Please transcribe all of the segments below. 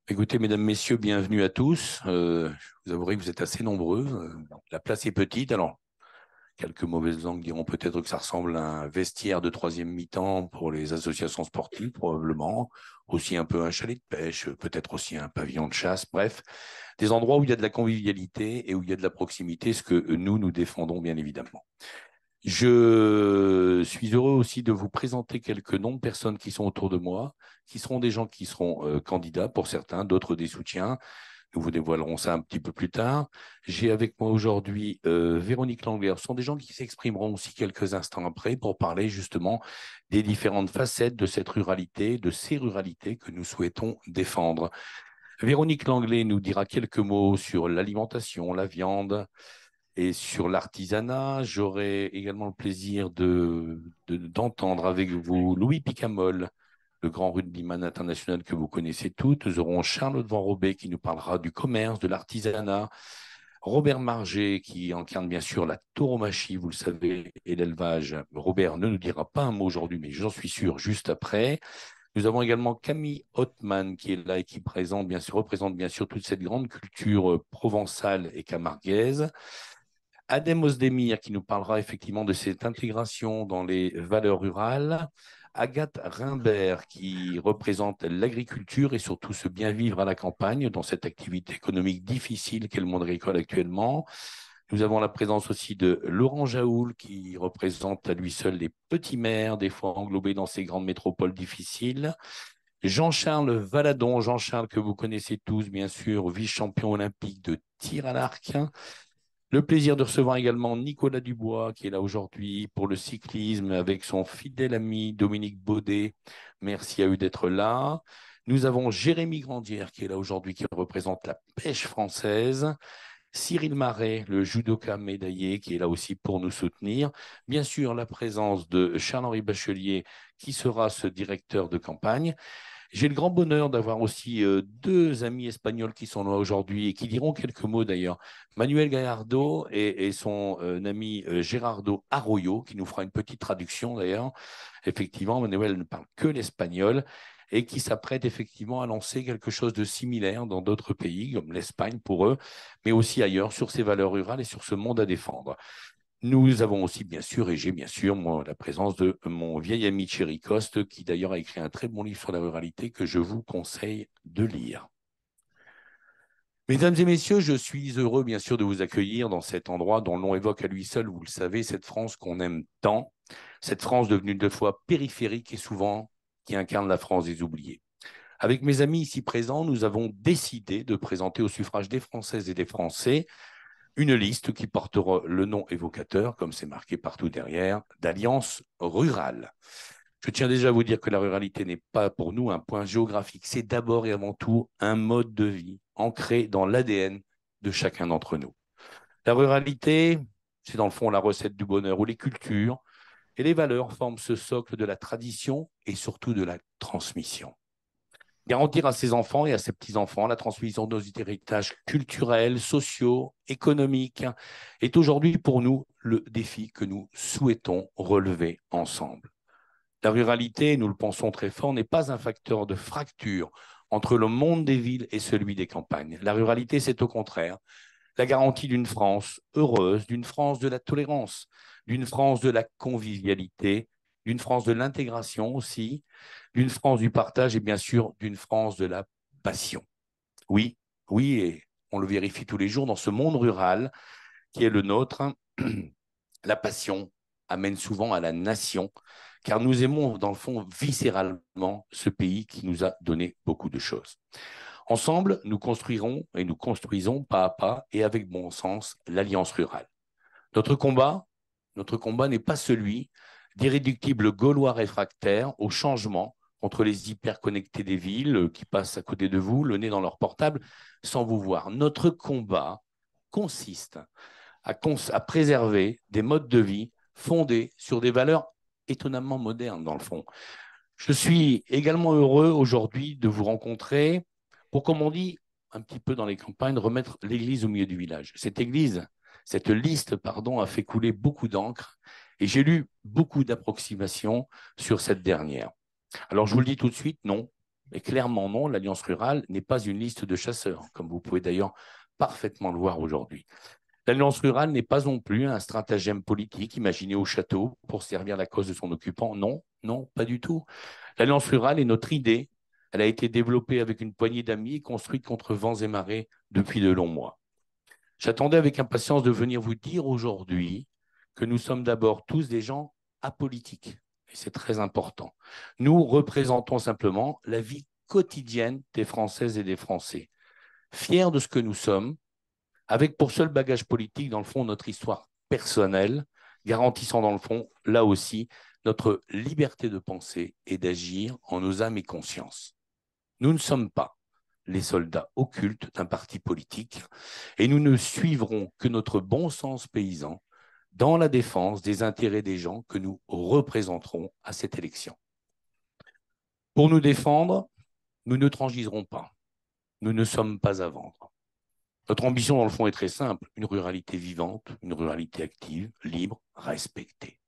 Écoutez, mesdames, messieurs, bienvenue à tous. Je vous avouerai que vous êtes assez nombreux. La place est petite. Alors, quelques mauvaises langues diront peut-être que ça ressemble à un vestiaire de troisième mi-temps pour les associations sportives, probablement. Aussi un peu un chalet de pêche, peut-être aussi un pavillon de chasse. Bref, des endroits où il y a de la convivialité et où il y a de la proximité, ce que nous défendons bien évidemment. Je suis heureux aussi de vous présenter quelques noms de personnes qui sont autour de moi, qui seront des gens qui seront candidats pour certains, d'autres des soutiens. Nous vous dévoilerons ça un petit peu plus tard. J'ai avec moi aujourd'hui Véronique Langler. Ce sont des gens qui s'exprimeront aussi quelques instants après pour parler justement des différentes facettes de cette ruralité, de ces ruralités que nous souhaitons défendre. Véronique Langlais nous dira quelques mots sur l'alimentation, la viande, et sur l'artisanat. J'aurai également le plaisir d'entendre avec vous Louis Picamol, le grand rugbyman international que vous connaissez toutes. Nous aurons Charlotte Van Robé qui nous parlera du commerce, de l'artisanat. Robert Marget qui incarne bien sûr la tauromachie, vous le savez, et l'élevage. Robert ne nous dira pas un mot aujourd'hui, mais j'en suis sûr juste après. Nous avons également Camille Hottman qui est là et qui représente bien sûr toute cette grande culture provençale et camarguaise. Adem Ozdemir qui nous parlera effectivement de cette intégration dans les valeurs rurales. Agathe Rimbert qui représente l'agriculture et surtout ce bien vivre à la campagne dans cette activité économique difficile qu'est le monde agricole actuellement. Nous avons la présence aussi de Laurent Jaoul qui représente à lui seul les petits maires, des fois englobés dans ces grandes métropoles difficiles. Jean-Charles Valadon, Jean-Charles que vous connaissez tous, bien sûr, vice-champion olympique de tir à l'arc. Le plaisir de recevoir également Nicolas Dubois, qui est là aujourd'hui pour le cyclisme avec son fidèle ami Dominique Baudet. Merci à eux d'être là. Nous avons Jérémy Grandière, qui est là aujourd'hui, qui représente la pêche française. Cyril Marais, le judoka médaillé, qui est là aussi pour nous soutenir. Bien sûr, la présence de Charles-Henri Bachelier, qui sera ce directeur de campagne. J'ai le grand bonheur d'avoir aussi deux amis espagnols qui sont là aujourd'hui et qui diront quelques mots d'ailleurs. Manuel Gallardo et son ami Gerardo Arroyo, qui nous fera une petite traduction d'ailleurs. Effectivement, Manuel ne parle que l'espagnol et qui s'apprête effectivement à lancer quelque chose de similaire dans d'autres pays, comme l'Espagne pour eux, mais aussi ailleurs, sur ces valeurs rurales et sur ce monde à défendre. Nous avons aussi, bien sûr, et j'ai bien sûr, moi, la présence de mon vieil ami Thierry Coste, qui d'ailleurs a écrit un très bon livre sur la ruralité que je vous conseille de lire. Mesdames et messieurs, je suis heureux, bien sûr, de vous accueillir dans cet endroit dont l'on évoque à lui seul, vous le savez, cette France qu'on aime tant, cette France devenue deux fois périphérique et souvent qui incarne la France des oubliés. Avec mes amis ici présents, nous avons décidé de présenter au suffrage des Françaises et des Français une liste qui portera le nom évocateur, comme c'est marqué partout derrière, d'Alliance rurale. Je tiens déjà à vous dire que la ruralité n'est pas pour nous un point géographique, c'est d'abord et avant tout un mode de vie ancré dans l'ADN de chacun d'entre nous. La ruralité, c'est dans le fond la recette du bonheur où les cultures et les valeurs forment ce socle de la tradition et surtout de la transmission. Garantir à ses enfants et à ses petits-enfants la transmission de nos héritages culturels, sociaux, économiques est aujourd'hui pour nous le défi que nous souhaitons relever ensemble. La ruralité, nous le pensons très fort, n'est pas un facteur de fracture entre le monde des villes et celui des campagnes. La ruralité, c'est au contraire la garantie d'une France heureuse, d'une France de la tolérance, d'une France de la convivialité, d'une France de l'intégration aussi, d'une France du partage et bien sûr d'une France de la passion. Oui, oui, et on le vérifie tous les jours dans ce monde rural qui est le nôtre, la passion amène souvent à la nation, car nous aimons dans le fond viscéralement ce pays qui nous a donné beaucoup de choses. Ensemble, nous construirons et nous construisons pas à pas et avec bon sens l'alliance rurale. Notre combat, notre combat n'est pas celui d'irréductibles Gaulois réfractaires au changement contre les hyperconnectés des villes qui passent à côté de vous, le nez dans leur portable, sans vous voir. Notre combat consiste à préserver des modes de vie fondés sur des valeurs étonnamment modernes, dans le fond. Je suis également heureux aujourd'hui de vous rencontrer pour, comme on dit un petit peu dans les campagnes, remettre l'église au milieu du village. Cette liste, pardon, a fait couler beaucoup d'encre et j'ai lu beaucoup d'approximations sur cette dernière. Alors, je vous le dis tout de suite, non, Et clairement non, l'Alliance rurale n'est pas une liste de chasseurs, comme vous pouvez d'ailleurs parfaitement le voir aujourd'hui. L'Alliance rurale n'est pas non plus un stratagème politique imaginé au château pour servir la cause de son occupant. Non, non, pas du tout. L'Alliance rurale est notre idée. Elle a été développée avec une poignée d'amis et construite contre vents et marées depuis de longs mois. J'attendais avec impatience de venir vous dire aujourd'hui que nous sommes d'abord tous des gens apolitiques. Et c'est très important. Nous représentons simplement la vie quotidienne des Françaises et des Français, fiers de ce que nous sommes, avec pour seul bagage politique, dans le fond, notre histoire personnelle, garantissant dans le fond, là aussi, notre liberté de penser et d'agir en nos âmes et consciences. Nous ne sommes pas les soldats occultes d'un parti politique et nous ne suivrons que notre bon sens paysan dans la défense des intérêts des gens que nous représenterons à cette élection. Pour nous défendre, nous ne transigerons pas. Nous ne sommes pas à vendre. Notre ambition, dans le fond, est très simple. Une ruralité vivante, une ruralité active, libre, respectée.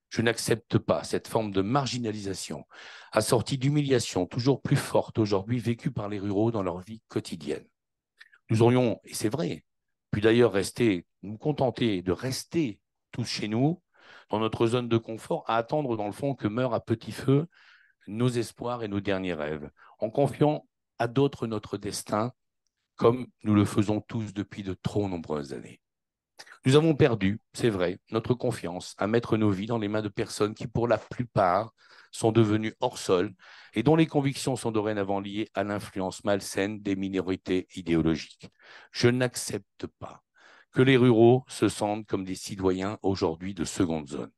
Je n'accepte pas cette forme de marginalisation, assortie d'humiliation toujours plus forte aujourd'hui vécue par les ruraux dans leur vie quotidienne. Nous aurions, et c'est vrai, pu d'ailleurs nous contenter de rester tous chez nous, dans notre zone de confort, à attendre, dans le fond, que meurent à petit feu nos espoirs et nos derniers rêves, en confiant à d'autres notre destin, comme nous le faisons tous depuis de trop nombreuses années. Nous avons perdu, c'est vrai, notre confiance à mettre nos vies dans les mains de personnes qui, pour la plupart, sont devenues hors sol et dont les convictions sont dorénavant liées à l'influence malsaine des minorités idéologiques. Je n'accepte pas que les ruraux se sentent comme des citoyens aujourd'hui de seconde zone.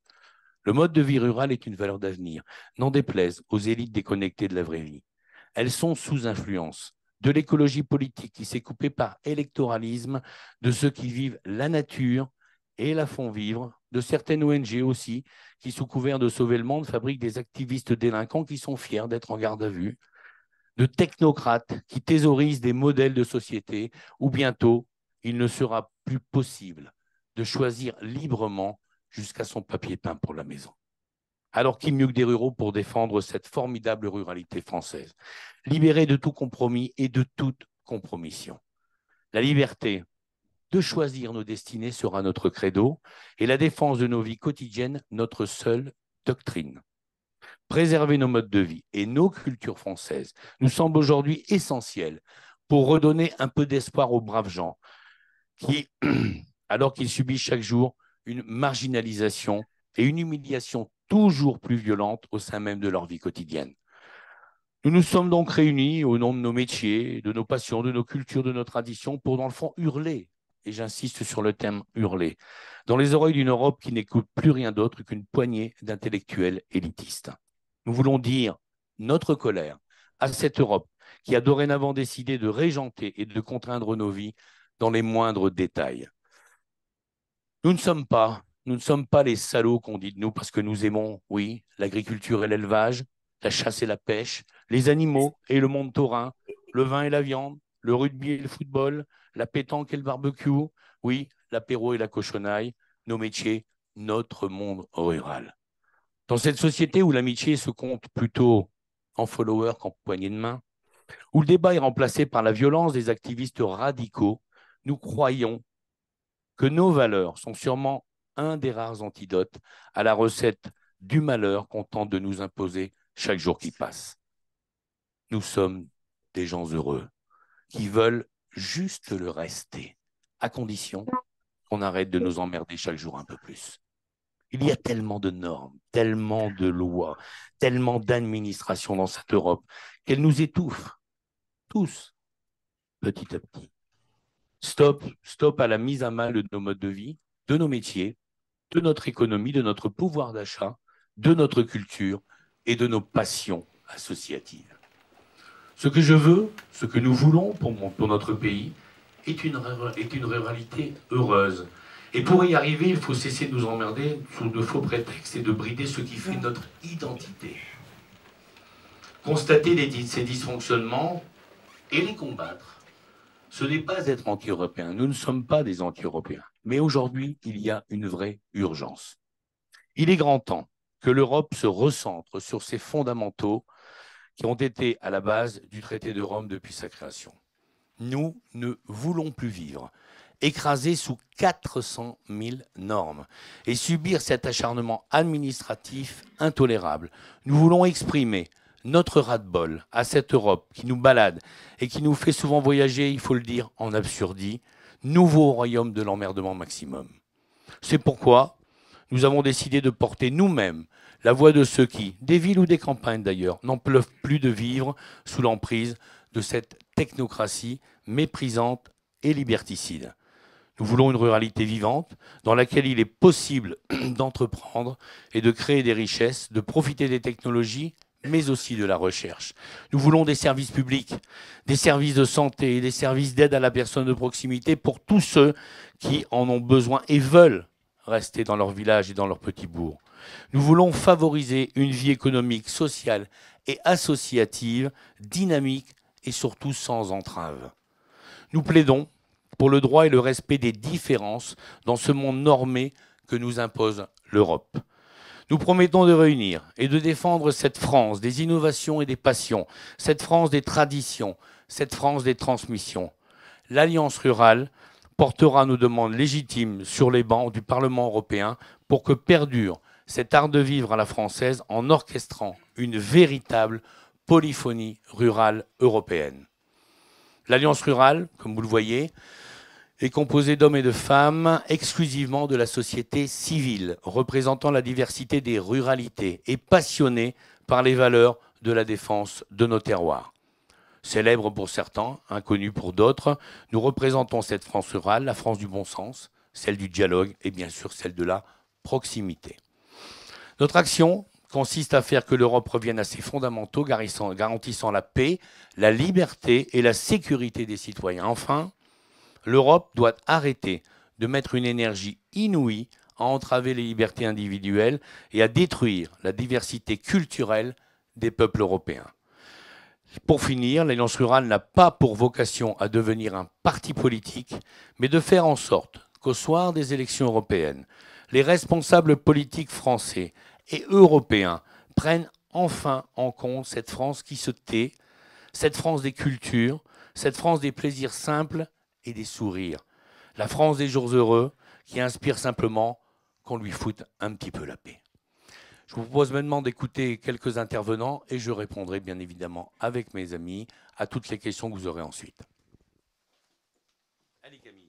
Le mode de vie rural est une valeur d'avenir, n'en déplaise aux élites déconnectées de la vraie vie. Elles sont sous influence de l'écologie politique qui s'est coupée par électoralisme de ceux qui vivent la nature et la font vivre, de certaines ONG aussi, qui sous couvert de sauver le monde fabriquent des activistes délinquants qui sont fiers d'être en garde à vue, de technocrates qui thésaurisent des modèles de société où bientôt il ne sera plus possible de choisir librement jusqu'à son papier peint pour la maison. Alors qui mieux que des ruraux pour défendre cette formidable ruralité française, libérée de tout compromis et de toute compromission. La liberté de choisir nos destinées sera notre credo et la défense de nos vies quotidiennes notre seule doctrine. Préserver nos modes de vie et nos cultures françaises nous semble aujourd'hui essentiel pour redonner un peu d'espoir aux braves gens qui, alors qu'ils subissent chaque jour une marginalisation et une humiliation toujours plus violente au sein même de leur vie quotidienne. Nous nous sommes donc réunis au nom de nos métiers, de nos passions, de nos cultures, de nos traditions, pour dans le fond hurler, et j'insiste sur le terme hurler, dans les oreilles d'une Europe qui n'écoute plus rien d'autre qu'une poignée d'intellectuels élitistes. Nous voulons dire notre colère à cette Europe qui a dorénavant décidé de régenter et de contraindre nos vies dans les moindres détails. Nous ne sommes pas les salauds qu'on dit de nous parce que nous aimons, oui, l'agriculture et l'élevage, la chasse et la pêche, les animaux et le monde taurin, le vin et la viande, le rugby et le football, la pétanque et le barbecue, oui, l'apéro et la cochonaille, nos métiers, notre monde rural. Dans cette société où l'amitié se compte plutôt en followers qu'en poignées de main, où le débat est remplacé par la violence des activistes radicaux, nous croyons que nos valeurs sont sûrement un des rares antidotes à la recette du malheur qu'on tente de nous imposer chaque jour qui passe. Nous sommes des gens heureux qui veulent juste le rester, à condition qu'on arrête de nous emmerder chaque jour un peu plus. Il y a tellement de normes, tellement de lois, tellement d'administrations dans cette Europe qu'elle nous étouffe, tous, petit à petit. Stop à la mise à mal de nos modes de vie, de nos métiers, de notre économie, de notre pouvoir d'achat, de notre culture et de nos passions associatives. Ce que je veux, ce que nous voulons pour notre pays, est une ruralité heureuse. Et pour y arriver, il faut cesser de nous emmerder sous de faux prétextes et de brider ce qui fait notre identité. Constater ces dysfonctionnements et les combattre, ce n'est pas être anti-européen. Nous ne sommes pas des anti-européens. Mais aujourd'hui, il y a une vraie urgence. Il est grand temps que l'Europe se recentre sur ses fondamentaux qui ont été à la base du traité de Rome depuis sa création. Nous ne voulons plus vivre écrasés sous 400 000 normes et subir cet acharnement administratif intolérable. Nous voulons exprimer notre ras-de-bol à cette Europe qui nous balade et qui nous fait souvent voyager, il faut le dire, en absurdie, nouveau royaume de l'emmerdement maximum. C'est pourquoi nous avons décidé de porter nous-mêmes la voix de ceux qui, des villes ou des campagnes d'ailleurs, n'en peuvent plus de vivre sous l'emprise de cette technocratie méprisante et liberticide. Nous voulons une ruralité vivante dans laquelle il est possible d'entreprendre et de créer des richesses, de profiter des technologies, mais aussi de la recherche. Nous voulons des services publics, des services de santé et des services d'aide à la personne de proximité pour tous ceux qui en ont besoin et veulent rester dans leur village et dans leur petit bourg. Nous voulons favoriser une vie économique, sociale et associative, dynamique et surtout sans entrave. Nous plaidons pour le droit et le respect des différences dans ce monde normé que nous impose l'Europe. Nous promettons de réunir et de défendre cette France des innovations et des passions, cette France des traditions, cette France des transmissions. L'Alliance rurale portera nos demandes légitimes sur les bancs du Parlement européen pour que perdure cet art de vivre à la française en orchestrant une véritable polyphonie rurale européenne. L'Alliance rurale, comme vous le voyez, est composée d'hommes et de femmes exclusivement de la société civile, représentant la diversité des ruralités et passionnés par les valeurs de la défense de nos terroirs. Célèbre pour certains, inconnu pour d'autres, nous représentons cette France rurale, la France du bon sens, celle du dialogue et bien sûr celle de la proximité. Notre action consiste à faire que l'Europe revienne à ses fondamentaux, garantissant la paix, la liberté et la sécurité des citoyens. Enfin, l'Europe doit arrêter de mettre une énergie inouïe à entraver les libertés individuelles et à détruire la diversité culturelle des peuples européens. Pour finir, l'Alliance rurale n'a pas pour vocation à devenir un parti politique, mais de faire en sorte qu'au soir des élections européennes, les responsables politiques français et européens prennent enfin en compte cette France qui se tait, cette France des cultures, cette France des plaisirs simples et des sourires, la France des jours heureux qui inspire simplement qu'on lui foute un petit peu la paix. Je vous propose maintenant d'écouter quelques intervenants et je répondrai bien évidemment avec mes amis à toutes les questions que vous aurez ensuite. Allez Camille.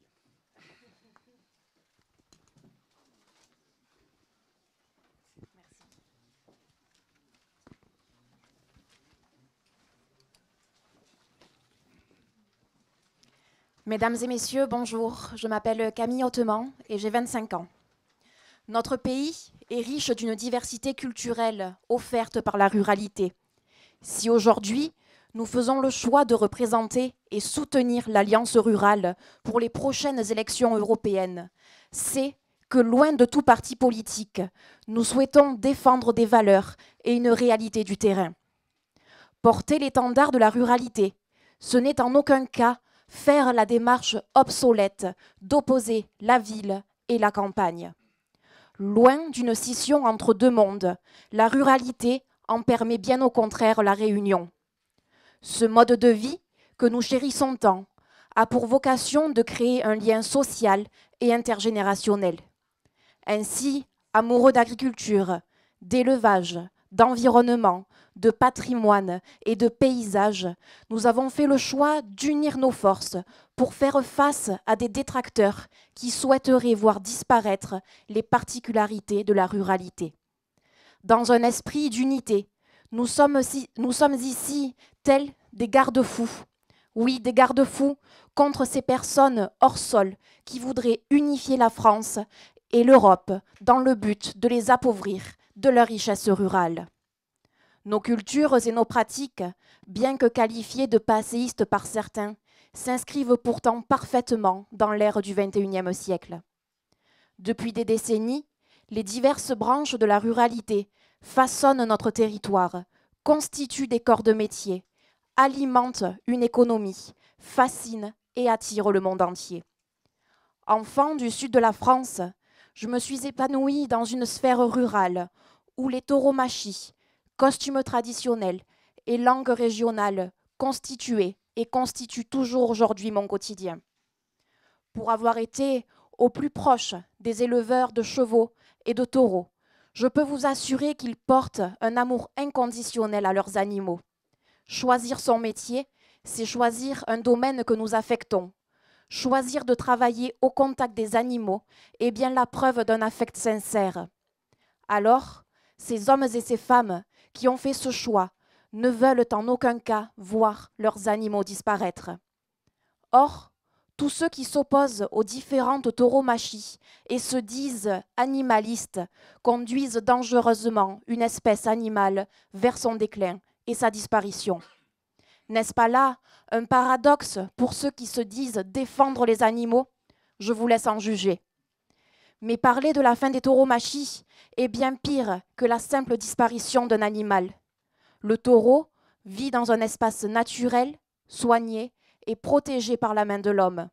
Mesdames et messieurs, bonjour. Je m'appelle Camille Hautement et j'ai 25 ans. Notre pays est riche d'une diversité culturelle offerte par la ruralité. Si aujourd'hui, nous faisons le choix de représenter et soutenir l'Alliance rurale pour les prochaines élections européennes, c'est que loin de tout parti politique, nous souhaitons défendre des valeurs et une réalité du terrain. Porter l'étendard de la ruralité, ce n'est en aucun cas faire la démarche obsolète d'opposer la ville et la campagne. Loin d'une scission entre deux mondes, la ruralité en permet bien au contraire la réunion. Ce mode de vie, que nous chérissons tant, a pour vocation de créer un lien social et intergénérationnel. Ainsi, amoureux d'agriculture, d'élevage, d'environnement, de patrimoine et de paysage, nous avons fait le choix d'unir nos forces pour faire face à des détracteurs qui souhaiteraient voir disparaître les particularités de la ruralité. Dans un esprit d'unité, nous sommes ici tels des garde-fous. Oui, des garde-fous contre ces personnes hors sol qui voudraient unifier la France et l'Europe dans le but de les appauvrir de leur richesse rurale. Nos cultures et nos pratiques, bien que qualifiées de passéistes par certains, s'inscrivent pourtant parfaitement dans l'ère du XXIe siècle. Depuis des décennies, les diverses branches de la ruralité façonnent notre territoire, constituent des corps de métier, alimentent une économie, fascinent et attirent le monde entier. Enfant du sud de la France, je me suis épanouie dans une sphère rurale où les tauromachis, costumes traditionnels et langues régionales constituaient et constituent toujours aujourd'hui mon quotidien. Pour avoir été au plus proche des éleveurs de chevaux et de taureaux, je peux vous assurer qu'ils portent un amour inconditionnel à leurs animaux. Choisir son métier, c'est choisir un domaine que nous affectons. Choisir de travailler au contact des animaux est bien la preuve d'un affect sincère. Alors, ces hommes et ces femmes qui ont fait ce choix ne veulent en aucun cas voir leurs animaux disparaître. Or, tous ceux qui s'opposent aux différentes tauromachie et se disent animalistes conduisent dangereusement une espèce animale vers son déclin et sa disparition. N'est-ce pas là un paradoxe pour ceux qui se disent défendre les animaux? Je vous laisse en juger. Mais parler de la fin des tauromachie est bien pire que la simple disparition d'un animal. Le taureau vit dans un espace naturel, soigné et protégé par la main de l'homme.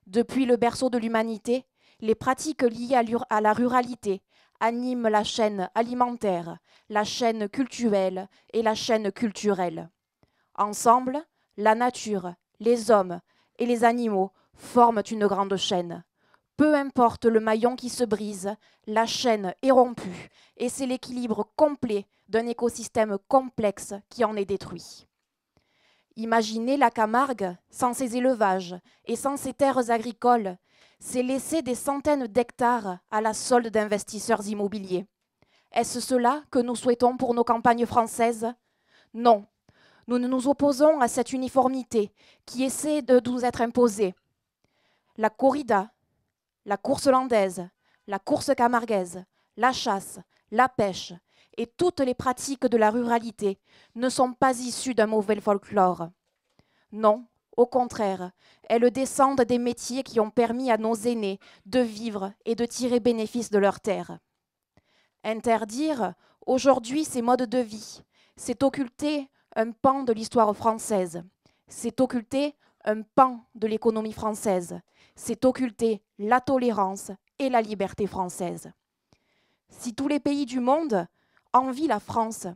Depuis le berceau de l'humanité, les pratiques liées à la ruralité animent la chaîne alimentaire, la chaîne cultuelle et la chaîne culturelle. Ensemble, la nature, les hommes et les animaux forment une grande chaîne. Peu importe le maillon qui se brise, la chaîne est rompue et c'est l'équilibre complet d'un écosystème complexe qui en est détruit. Imaginez la Camargue sans ses élevages et sans ses terres agricoles, c'est laisser des centaines d'hectares à la solde d'investisseurs immobiliers. Est-ce cela que nous souhaitons pour nos campagnes françaises? Non. Nous ne nous opposons à cette uniformité qui essaie de nous être imposée. La corrida, la course landaise, la course camarguaise, la chasse, la pêche et toutes les pratiques de la ruralité ne sont pas issues d'un mauvais folklore. Non, au contraire, elles descendent des métiers qui ont permis à nos aînés de vivre et de tirer bénéfice de leurs terres. Interdire aujourd'hui ces modes de vie, c'est occulter un pan de l'histoire française, c'est occulter un pan de l'économie française, c'est occulter la tolérance et la liberté française. Si tous les pays du monde envient la France,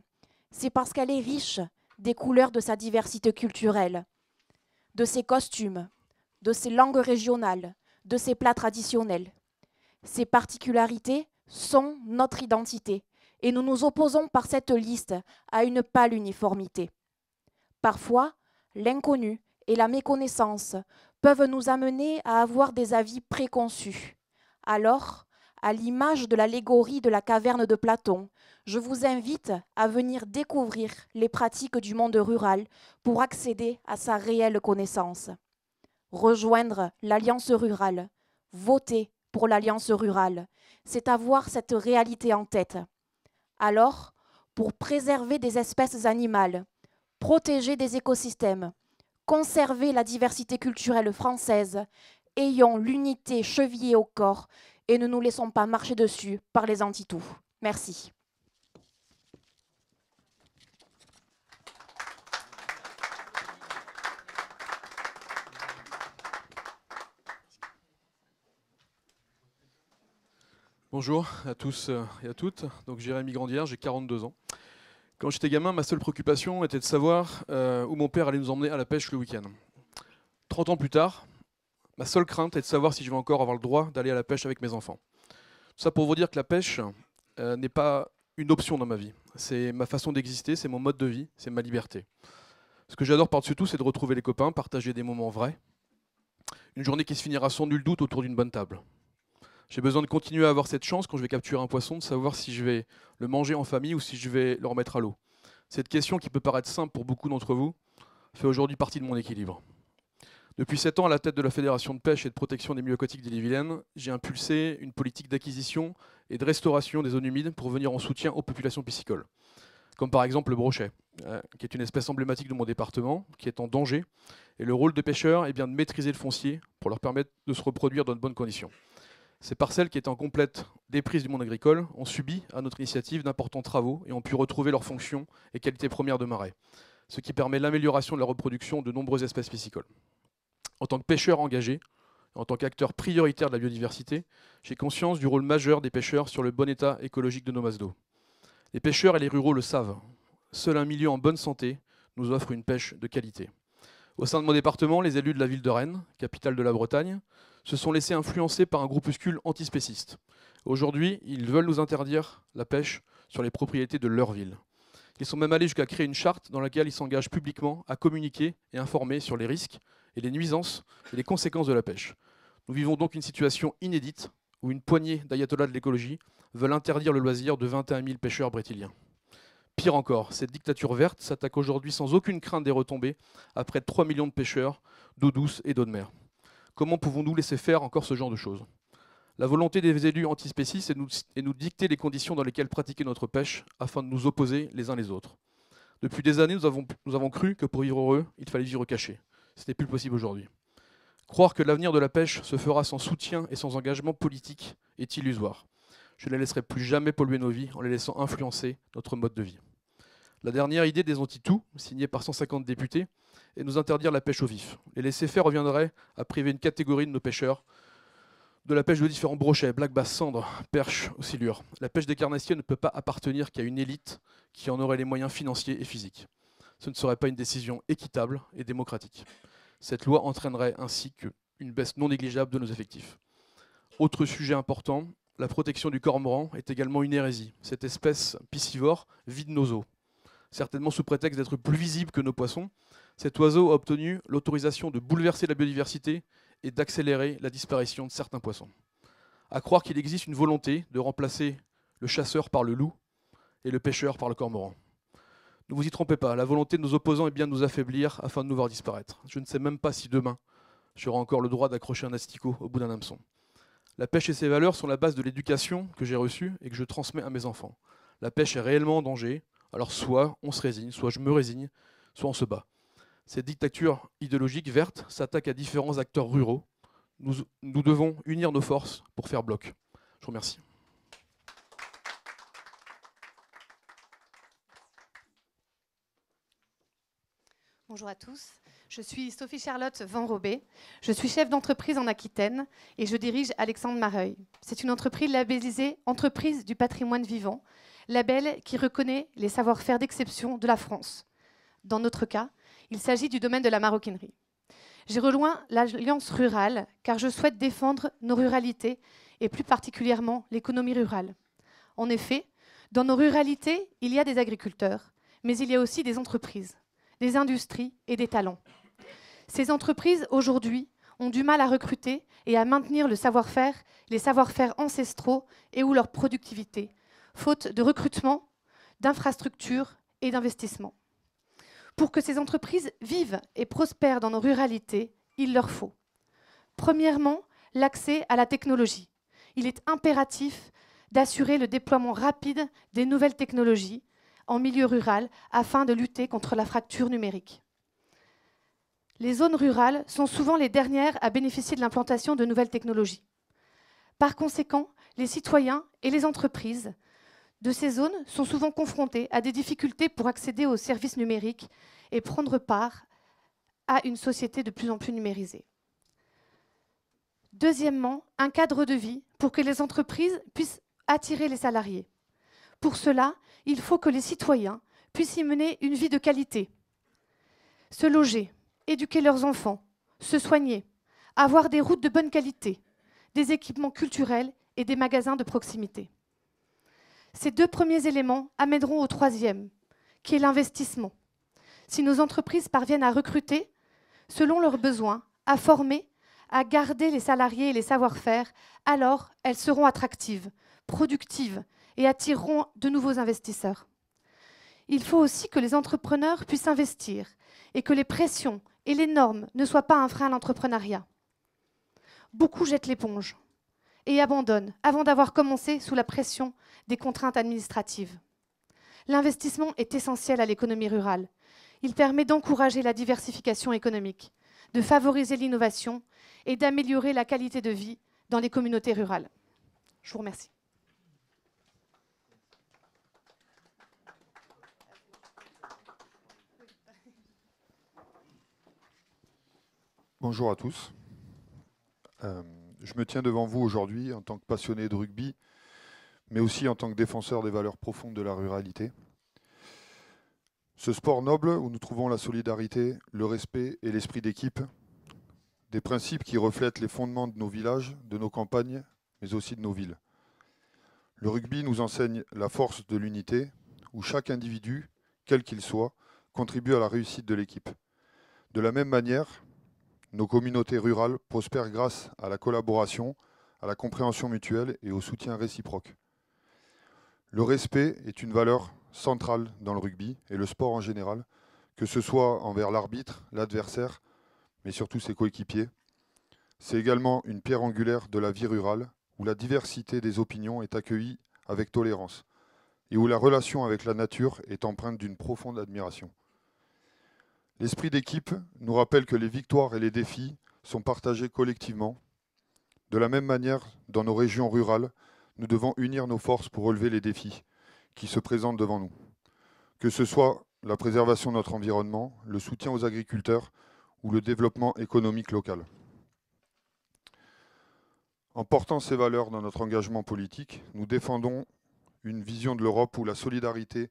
c'est parce qu'elle est riche des couleurs de sa diversité culturelle, de ses costumes, de ses langues régionales, de ses plats traditionnels. Ces particularités sont notre identité et nous nous opposons par cette liste à une pâle uniformité. Parfois, l'inconnu et la méconnaissance peuvent nous amener à avoir des avis préconçus. Alors, à l'image de l'allégorie de la caverne de Platon, je vous invite à venir découvrir les pratiques du monde rural pour accéder à sa réelle connaissance. Rejoindre l'Alliance rurale, voter pour l'Alliance rurale, c'est avoir cette réalité en tête. Alors, pour préserver des espèces animales, protéger des écosystèmes, conserver la diversité culturelle française, ayons l'unité chevillée au corps et ne nous laissons pas marcher dessus par les anti-tout. Merci. Bonjour à tous et à toutes. Donc Jérémy Grandière, j'ai 42 ans. Quand j'étais gamin, ma seule préoccupation était de savoir où mon père allait nous emmener à la pêche le week-end. 30 ans plus tard, ma seule crainte est de savoir si je vais encore avoir le droit d'aller à la pêche avec mes enfants. Tout ça pour vous dire que la pêche n'est pas une option dans ma vie. C'est ma façon d'exister, c'est mon mode de vie, c'est ma liberté. Ce que j'adore par-dessus tout, c'est de retrouver les copains, partager des moments vrais. Une journée qui se finira sans nul doute autour d'une bonne table. J'ai besoin de continuer à avoir cette chance quand je vais capturer un poisson, de savoir si je vais le manger en famille ou si je vais le remettre à l'eau. Cette question qui peut paraître simple pour beaucoup d'entre vous fait aujourd'hui partie de mon équilibre. Depuis 7 ans à la tête de la Fédération de pêche et de protection des milieux aquatiques d'Ille-et-Vilaine, j'ai impulsé une politique d'acquisition et de restauration des zones humides pour venir en soutien aux populations piscicoles. Comme par exemple le brochet, qui est une espèce emblématique de mon département, qui est en danger. Et le rôle de pêcheur est bien de maîtriser le foncier pour leur permettre de se reproduire dans de bonnes conditions. Ces parcelles qui étaient en complète déprise du monde agricole ont subi, à notre initiative, d'importants travaux et ont pu retrouver leur fonction et qualité première de marais, ce qui permet l'amélioration de la reproduction de nombreuses espèces piscicoles. En tant que pêcheur engagé, en tant qu'acteur prioritaire de la biodiversité, j'ai conscience du rôle majeur des pêcheurs sur le bon état écologique de nos masses d'eau. Les pêcheurs et les ruraux le savent. seul un milieu en bonne santé nous offre une pêche de qualité. Au sein de mon département, les élus de la ville de Rennes, capitale de la Bretagne, se sont laissés influencer par un groupuscule antispéciste. Aujourd'hui, ils veulent nous interdire la pêche sur les propriétés de leur ville. Ils sont même allés jusqu'à créer une charte dans laquelle ils s'engagent publiquement à communiquer et informer sur les risques et les nuisances et les conséquences de la pêche. Nous vivons donc une situation inédite où une poignée d'ayatollahs de l'écologie veulent interdire le loisir de 21 000 pêcheurs brétiliens. Pire encore, cette dictature verte s'attaque aujourd'hui sans aucune crainte des retombées à près de 3 millions de pêcheurs d'eau douce et d'eau de mer. Comment pouvons-nous laisser faire encore ce genre de choses? La volonté des élus antispécistes est nous dicter les conditions dans lesquelles pratiquer notre pêche afin de nous opposer les uns les autres. Depuis des années, nous avons cru que pour vivre heureux, il fallait vivre caché. Ce n'est plus possible aujourd'hui. Croire que l'avenir de la pêche se fera sans soutien et sans engagement politique est illusoire. Je ne laisserai plus jamais polluer nos vies en les laissant influencer notre mode de vie. La dernière idée des anti-tout, signée par 150 députés, est de nous interdire la pêche au vif. Les laisser-faire reviendrait à priver une catégorie de nos pêcheurs de la pêche de différents brochets, black bass, cendres, perches ou silures. La pêche des carnassiers ne peut pas appartenir qu'à une élite qui en aurait les moyens financiers et physiques. Ce ne serait pas une décision équitable et démocratique. Cette loi entraînerait ainsi une baisse non négligeable de nos effectifs. Autre sujet important, la protection du cormoran est également une hérésie. Cette espèce piscivore vide nos eaux. Certainement sous prétexte d'être plus visible que nos poissons, cet oiseau a obtenu l'autorisation de bouleverser la biodiversité et d'accélérer la disparition de certains poissons. À croire qu'il existe une volonté de remplacer le chasseur par le loup et le pêcheur par le cormoran. Ne vous y trompez pas, la volonté de nos opposants est bien de nous affaiblir afin de nous voir disparaître. Je ne sais même pas si demain, j'aurai encore le droit d'accrocher un asticot au bout d'un hameçon. La pêche et ses valeurs sont la base de l'éducation que j'ai reçue et que je transmets à mes enfants. La pêche est réellement en danger, alors soit on se résigne, soit je me résigne, soit on se bat. Cette dictature idéologique verte s'attaque à différents acteurs ruraux. Nous devons unir nos forces pour faire bloc. Je vous remercie. Bonjour à tous, je suis Sophie-Charlotte Van Robé. Je suis chef d'entreprise en Aquitaine et je dirige Alexandre Mareuil. C'est une entreprise labellisée Entreprise du patrimoine vivant, label qui reconnaît les savoir-faire d'exception de la France. Dans notre cas, il s'agit du domaine de la maroquinerie. J'ai rejoint l'Alliance rurale car je souhaite défendre nos ruralités et plus particulièrement l'économie rurale. En effet, dans nos ruralités, il y a des agriculteurs, mais il y a aussi des entreprises, des industries et des talents. Ces entreprises, aujourd'hui, ont du mal à recruter et à maintenir le savoir-faire, les savoir-faire ancestraux et ou leur productivité, faute de recrutement, d'infrastructures et d'investissements. Pour que ces entreprises vivent et prospèrent dans nos ruralités, il leur faut, premièrement, l'accès à la technologie. Il est impératif d'assurer le déploiement rapide des nouvelles technologies en milieu rural afin de lutter contre la fracture numérique. Les zones rurales sont souvent les dernières à bénéficier de l'implantation de nouvelles technologies. Par conséquent, les citoyens et les entreprises de ces zones sont souvent confrontés à des difficultés pour accéder aux services numériques et prendre part à une société de plus en plus numérisée. Deuxièmement, un cadre de vie pour que les entreprises puissent attirer les salariés. Pour cela, il faut que les citoyens puissent y mener une vie de qualité, se loger, éduquer leurs enfants, se soigner, avoir des routes de bonne qualité, des équipements culturels et des magasins de proximité. Ces deux premiers éléments amèneront au troisième, qui est l'investissement. Si nos entreprises parviennent à recruter, selon leurs besoins, à former, à garder les salariés et les savoir-faire, alors elles seront attractives, productives et attireront de nouveaux investisseurs. Il faut aussi que les entrepreneurs puissent investir et que les pressions et les normes ne soient pas un frein à l'entrepreneuriat. Beaucoup jettent l'éponge et abandonnent avant d'avoir commencé sous la pression des contraintes administratives. L'investissement est essentiel à l'économie rurale. Il permet d'encourager la diversification économique, de favoriser l'innovation et d'améliorer la qualité de vie dans les communautés rurales. Je vous remercie. Bonjour à tous. Je me tiens devant vous aujourd'hui en tant que passionné de rugby, mais aussi en tant que défenseur des valeurs profondes de la ruralité. Ce sport noble où nous trouvons la solidarité, le respect et l'esprit d'équipe, des principes qui reflètent les fondements de nos villages, de nos campagnes, mais aussi de nos villes. Le rugby nous enseigne la force de l'unité, où chaque individu, quel qu'il soit, contribue à la réussite de l'équipe. De la même manière, nos communautés rurales prospèrent grâce à la collaboration, à la compréhension mutuelle et au soutien réciproque. Le respect est une valeur centrale dans le rugby et le sport en général, que ce soit envers l'arbitre, l'adversaire, mais surtout ses coéquipiers. C'est également une pierre angulaire de la vie rurale, où la diversité des opinions est accueillie avec tolérance et où la relation avec la nature est empreinte d'une profonde admiration. L'esprit d'équipe nous rappelle que les victoires et les défis sont partagés collectivement. De la même manière, dans nos régions rurales, nous devons unir nos forces pour relever les défis qui se présentent devant nous. Que ce soit la préservation de notre environnement, le soutien aux agriculteurs ou le développement économique local. En portant ces valeurs dans notre engagement politique, nous défendons une vision de l'Europe où la solidarité,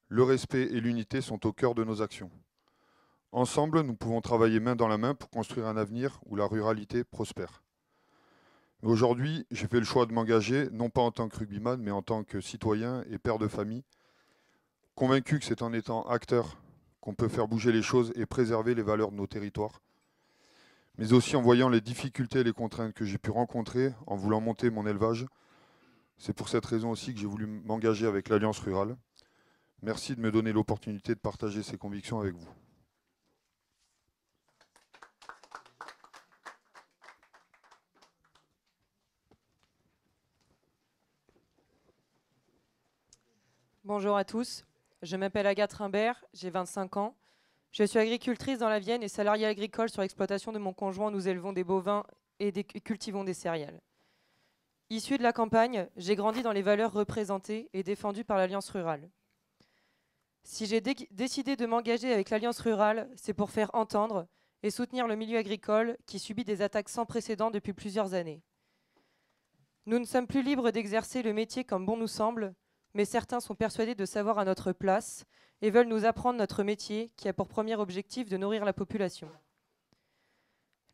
le respect et l'unité sont au cœur de nos actions. Ensemble, nous pouvons travailler main dans la main pour construire un avenir où la ruralité prospère. Aujourd'hui, j'ai fait le choix de m'engager, non pas en tant que rugbyman, mais en tant que citoyen et père de famille, convaincu que c'est en étant acteur qu'on peut faire bouger les choses et préserver les valeurs de nos territoires, mais aussi en voyant les difficultés et les contraintes que j'ai pu rencontrer en voulant monter mon élevage. C'est pour cette raison aussi que j'ai voulu m'engager avec l'Alliance Rurale. Merci de me donner l'opportunité de partager ces convictions avec vous. Bonjour à tous, je m'appelle Agathe Rimbert, j'ai 25 ans. Je suis agricultrice dans la Vienne et salariée agricole sur l'exploitation de mon conjoint. Nous élevons des bovins et cultivons des céréales. Issue de la campagne, j'ai grandi dans les valeurs représentées et défendues par l'Alliance Rurale. Si j'ai décidé de m'engager avec l'Alliance Rurale, c'est pour faire entendre et soutenir le milieu agricole qui subit des attaques sans précédent depuis plusieurs années. Nous ne sommes plus libres d'exercer le métier comme bon nous semble, mais certains sont persuadés de savoir à notre place et veulent nous apprendre notre métier qui a pour premier objectif de nourrir la population.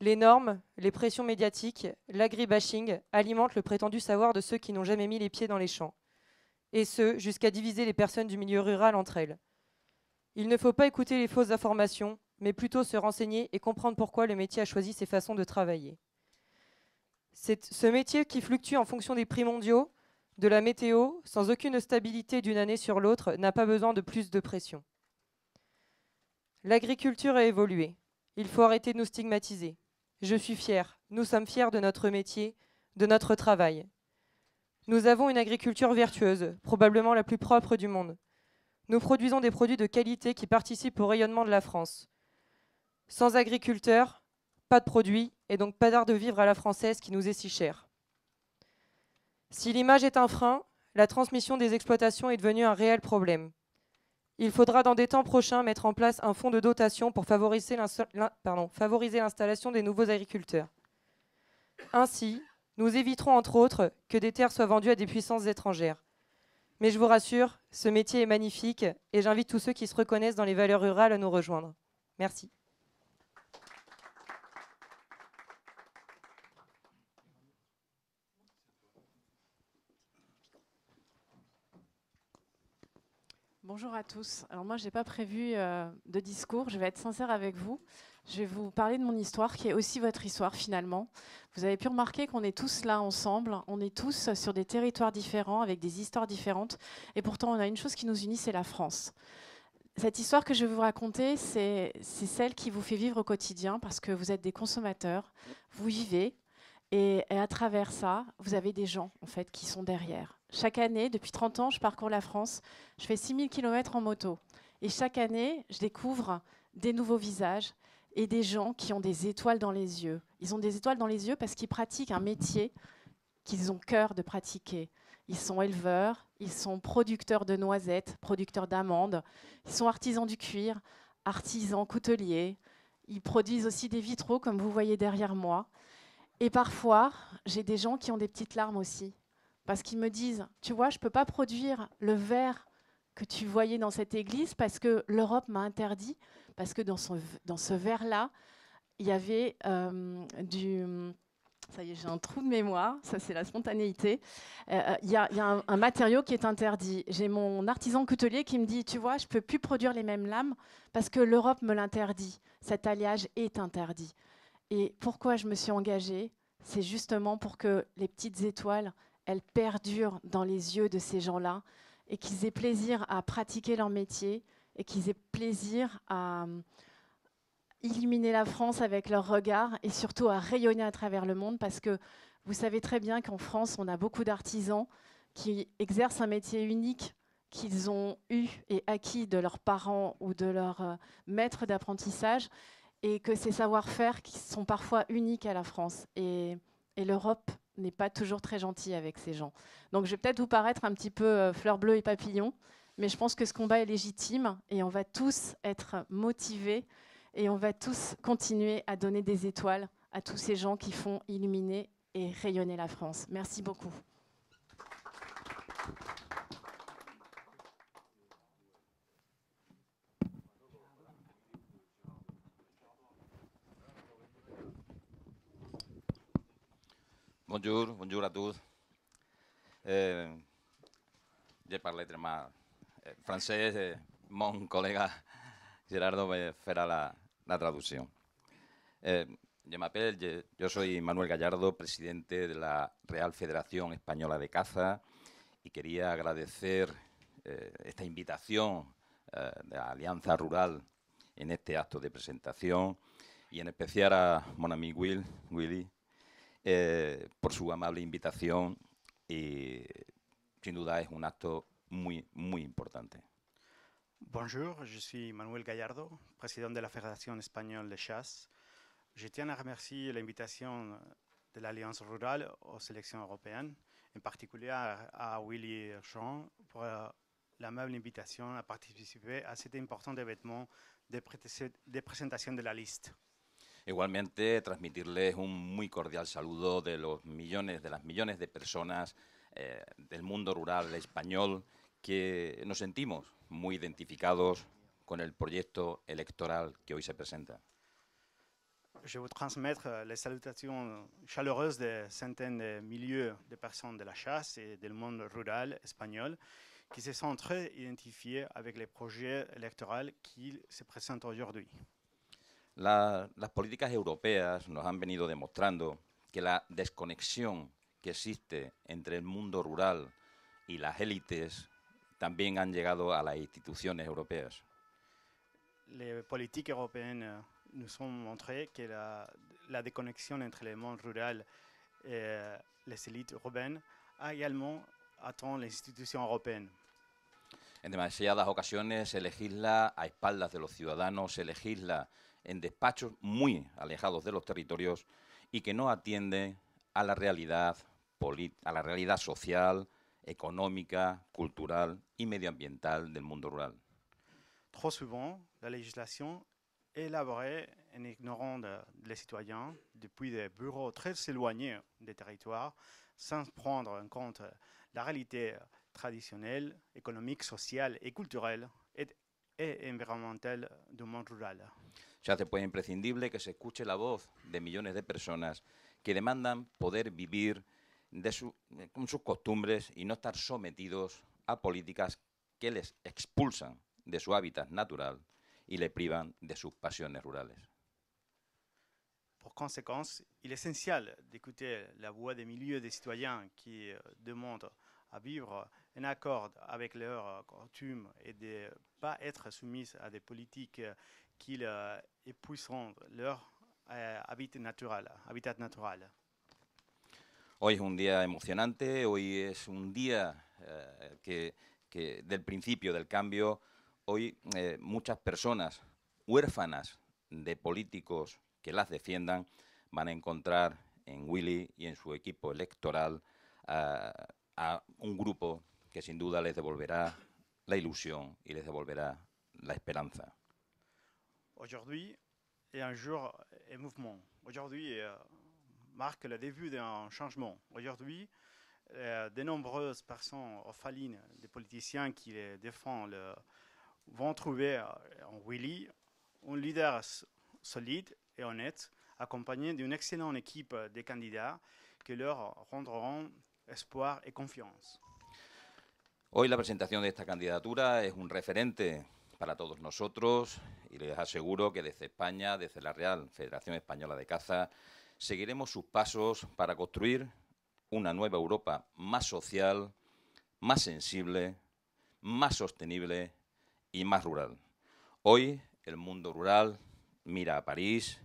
Les normes, les pressions médiatiques, l'agribashing alimentent le prétendu savoir de ceux qui n'ont jamais mis les pieds dans les champs, et ce, jusqu'à diviser les personnes du milieu rural entre elles. Il ne faut pas écouter les fausses informations, mais plutôt se renseigner et comprendre pourquoi le métier a choisi ses façons de travailler. C'est ce métier qui fluctue en fonction des prix mondiaux, de la météo, sans aucune stabilité d'une année sur l'autre, n'a pas besoin de plus de pression. L'agriculture a évolué. Il faut arrêter de nous stigmatiser. Je suis fière. Nous sommes fiers de notre métier, de notre travail. Nous avons une agriculture vertueuse, probablement la plus propre du monde. Nous produisons des produits de qualité qui participent au rayonnement de la France. Sans agriculteurs, pas de produits, et donc pas d'art de vivre à la française qui nous est si cher. Si l'image est un frein, la transmission des exploitations est devenue un réel problème. Il faudra dans des temps prochains mettre en place un fonds de dotation pour favoriser l'installation des nouveaux agriculteurs. Ainsi, nous éviterons entre autres que des terres soient vendues à des puissances étrangères. Mais je vous rassure, ce métier est magnifique et j'invite tous ceux qui se reconnaissent dans les valeurs rurales à nous rejoindre. Merci. Bonjour à tous. Alors moi, je n'ai pas prévu de discours, je vais être sincère avec vous. Je vais vous parler de mon histoire, qui est aussi votre histoire finalement. Vous avez pu remarquer qu'on est tous là ensemble, on est tous sur des territoires différents, avec des histoires différentes, et pourtant on a une chose qui nous unit, c'est la France. Cette histoire que je vais vous raconter, c'est celle qui vous fait vivre au quotidien, parce que vous êtes des consommateurs, vous vivez, et à travers ça, vous avez des gens en fait, qui sont derrière. Chaque année, depuis 30 ans, je parcours la France. Je fais 6000 km en moto. Et chaque année, je découvre des nouveaux visages et des gens qui ont des étoiles dans les yeux. Ils ont des étoiles dans les yeux parce qu'ils pratiquent un métier qu'ils ont cœur de pratiquer. Ils sont éleveurs, ils sont producteurs de noisettes, producteurs d'amandes. Ils sont artisans du cuir, artisans couteliers. Ils produisent aussi des vitraux, comme vous voyez derrière moi. Et parfois, j'ai des gens qui ont des petites larmes aussi. Parce qu'ils me disent, tu vois, je ne peux pas produire le verre que tu voyais dans cette église, parce que l'Europe m'a interdit, parce que dans ce verre-là, il y avait du... Ça y est, j'ai un trou de mémoire, ça c'est la spontanéité. Il y a un matériau qui est interdit. J'ai mon artisan coutelier qui me dit, tu vois, je ne peux plus produire les mêmes lames parce que l'Europe me l'interdit. Cet alliage est interdit. Et pourquoi je me suis engagée? C'est justement pour que les petites étoiles, elles perdurent dans les yeux de ces gens-là et qu'ils aient plaisir à pratiquer leur métier et qu'ils aient plaisir à illuminer la France avec leur regard et surtout à rayonner à travers le monde, parce que vous savez très bien qu'en France, on a beaucoup d'artisans qui exercent un métier unique qu'ils ont eu et acquis de leurs parents ou de leurs maîtres d'apprentissage, et que ces savoir-faire qui sont parfois uniques à la France. Et l'Europe n'est pas toujours très gentille avec ces gens. Donc je vais peut-être vous paraître un petit peu fleur bleue et papillon, mais je pense que ce combat est légitime et on va tous être motivés et on va tous continuer à donner des étoiles à tous ces gens qui font illuminer et rayonner la France. Merci beaucoup. Bonjour à tous. Je parle très mal français. Mon collègue Gerardo me fará la traducción. Yo soy Manuel Gallardo, presidente de la Real Federación Española de Caza, y quería agradecer esta invitación de la Alianza Rural en este acto de presentación, y en especial a mon ami Willy, por su amable invitación, y sin duda es un acto muy, muy importante. Bonjour, je suis Manuel Gallardo, président de la Fédération espagnole de chasse. Je tiens à remercier l'invitation de l'Alliance rurale aux élections européennes, en particulier à Willy Jean pour l'amable invitation à participer à cet important événement de présentation de la liste. Igualmente, transmitirles un muy cordial saludo de las millones de personas del mundo rural español que nos sentimos muy identificados con el proyecto electoral que hoy se presenta. Je vous transmettre les salutations chaleureuses de centaines de milliers de personnes de la chasse et du monde rural espagnol qui se sont très identifiés avec les projets électoraux qui se présentent aujourd'hui. Las políticas europeas nos han venido demostrando que la desconexión que existe entre el mundo rural y las élites también han llegado a las instituciones europeas. Les politiques européennes nous ont montré que la déconnexion entre le monde rural et les élites urbaines a également atteint les institutions européennes. En demasiadas ocasiones se legisla a espaldas de los ciudadanos, se legisla en despachos muy alejados de los territorios y que no atienden a la realidad social, económica, cultural y medioambiental del mundo rural. Trop souvent, la législation est élaborée en ignorant les citoyens depuis des bureaux très éloignés des territoires, sans prendre en compte la réalité traditionnelle, économique, sociale et culturelle et environnementale du monde rural. Se hace pues imprescindible que se escuche la voz de millones de personas que demandan poder vivir con sus costumbres y no estar sometidos a políticas que les expulsan de su hábitat natural y le privan de sus pasiones rurales. Por conséquence, il est essentiel d'écouter la voix des milliers de citoyens qui demandent à vivre en accord avec leurs coutumes et de ne pas être soumis à des politiques qui épuiseront leur hábitat natural. Hoy es un día emocionante, hoy es un día que del principio del cambio. Hoy muchas personas huérfanas de políticos que las defiendan van a encontrar en Willy y en su equipo electoral a un grupo que sin duda les devolverá la ilusión y les devolverá la esperanza. Aujourd'hui est un jour et mouvement. Aujourd'hui marque le début d'un changement. Aujourd'hui, De nombreuses personnes orphelines, des politiciens qui les défendent, vont trouver en Willy un leader solide et honnête, accompagné d'une excellente équipe de candidats qui leur rendront espoir et confiance. Hoy la presentación de esta candidatura es un referente para todos nosotros y les aseguro que desde España, desde la Real Federación Española de Caza, seguiremos sus pasos para construir una nueva Europa más social, más sensible, más sostenible y más rural. Hoy el mundo rural mira a París,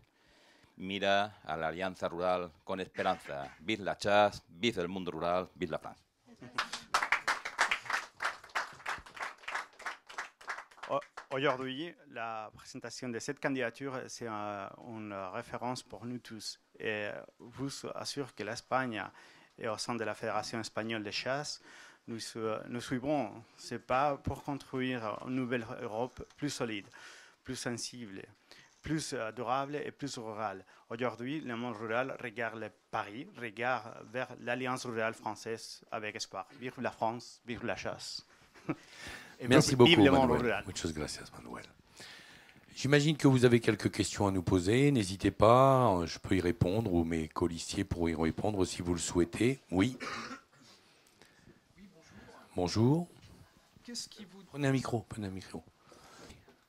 mira a la Alianza Rural con esperanza. Vive la chasse, vive el mundo rural, vive la France. Aujourd'hui, la présentation de cette candidature, c'est une référence pour nous tous. Et vous assure que l'Espagne et au sein de la Fédération espagnole de chasse, nous suivrons ces pas pour construire une nouvelle Europe plus solide, plus sensible, plus durable et plus rurale. Aujourd'hui, le monde rural regarde Paris, regarde vers l'Alliance rurale française avec espoir. Vive la France, vive la chasse. Merci beaucoup, Manuel. Muchas gracias, Manuel. J'imagine que vous avez quelques questions à nous poser. N'hésitez pas, je peux y répondre ou mes colistiers pourront y répondre si vous le souhaitez. Oui. Oui, bonjour. Bonjour. Prenez un micro, prenez un micro.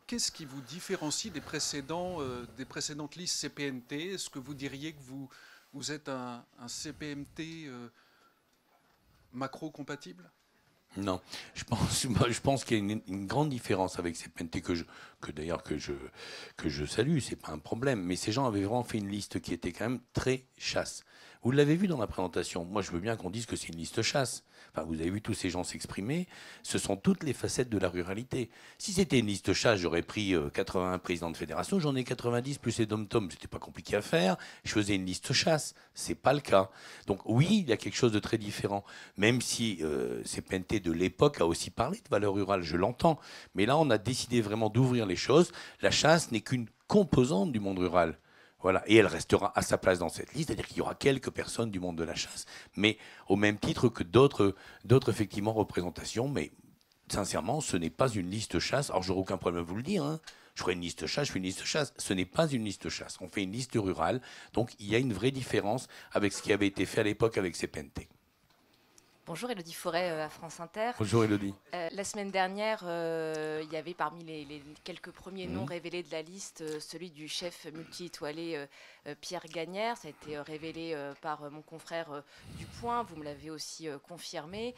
Qu'est-ce qui vous différencie des précédentes listes CPNT? Est-ce que vous diriez que vous êtes un CPNT macro-compatible? Non, je pense qu'il y a une grande différence avec ces PNT que je salue, c'est pas un problème. Mais ces gens avaient vraiment fait une liste qui était quand même très chasse. Vous l'avez vu dans la présentation. Moi, je veux bien qu'on dise que c'est une liste chasse. Enfin, vous avez vu tous ces gens s'exprimer. Ce sont toutes les facettes de la ruralité. Si c'était une liste chasse, j'aurais pris 81 présidents de fédération. J'en ai 90 plus les dom-tom. C'était pas compliqué à faire. Je faisais une liste chasse. C'est pas le cas. Donc oui, il y a quelque chose de très différent. Même si CPNT de l'époque a aussi parlé de valeur rurale, je l'entends. Mais là, on a décidé vraiment d'ouvrir les choses. La chasse n'est qu'une composante du monde rural. Voilà, et elle restera à sa place dans cette liste, c'est-à-dire qu'il y aura quelques personnes du monde de la chasse, mais au même titre que d'autres effectivement représentations, mais sincèrement, ce n'est pas une liste chasse. Alors, j'aurai aucun problème à vous le dire, hein. Je ferai une liste chasse, je fais une liste chasse. Ce n'est pas une liste chasse, on fait une liste rurale, donc il y a une vraie différence avec ce qui avait été fait à l'époque avec CPNT. Bonjour, Élodie Forêt à France Inter. Bonjour Élodie. La semaine dernière, il y avait parmi les quelques premiers noms révélés de la liste celui du chef multi-étoilé Pierre Gagnère. Ça a été révélé par mon confrère du Point, vous me l'avez aussi confirmé.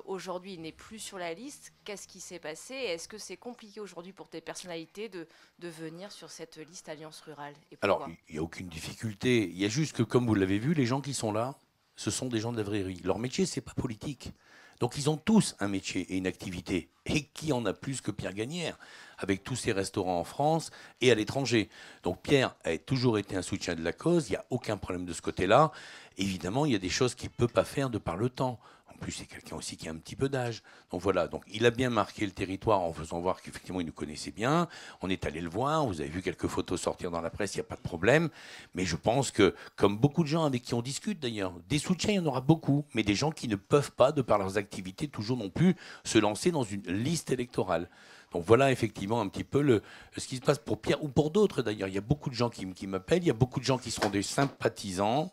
Aujourd'hui, il n'est plus sur la liste. Qu'est-ce qui s'est passé? Est-ce que c'est compliqué aujourd'hui pour tes personnalités de venir sur cette liste Alliance Rurale? Et alors, il n'y a aucune difficulté. Il y a juste que, comme vous l'avez vu, les gens qui sont là, ce sont des gens de la vraie vie. Leur métier, c'est pas politique. Donc, ils ont tous un métier et une activité. Et qui en a plus que Pierre Gagnère, avec tous ses restaurants en France et à l'étranger. Donc, Pierre a toujours été un soutien de la cause. Il n'y a aucun problème de ce côté-là. Évidemment, il y a des choses qu'il ne peut pas faire de par le temps. En plus, c'est quelqu'un aussi qui a un petit peu d'âge. Donc voilà, donc il a bien marqué le territoire en faisant voir qu'effectivement, il nous connaissait bien. On est allé le voir, vous avez vu quelques photos sortir dans la presse, il n'y a pas de problème. Mais je pense que, comme beaucoup de gens avec qui on discute d'ailleurs, des soutiens, il y en aura beaucoup, mais des gens qui ne peuvent pas, de par leurs activités, toujours non plus, se lancer dans une liste électorale. Donc voilà effectivement un petit peu ce qui se passe pour Pierre ou pour d'autres d'ailleurs. Il y a beaucoup de gens qui m'appellent, il y a beaucoup de gens qui seront des sympathisants.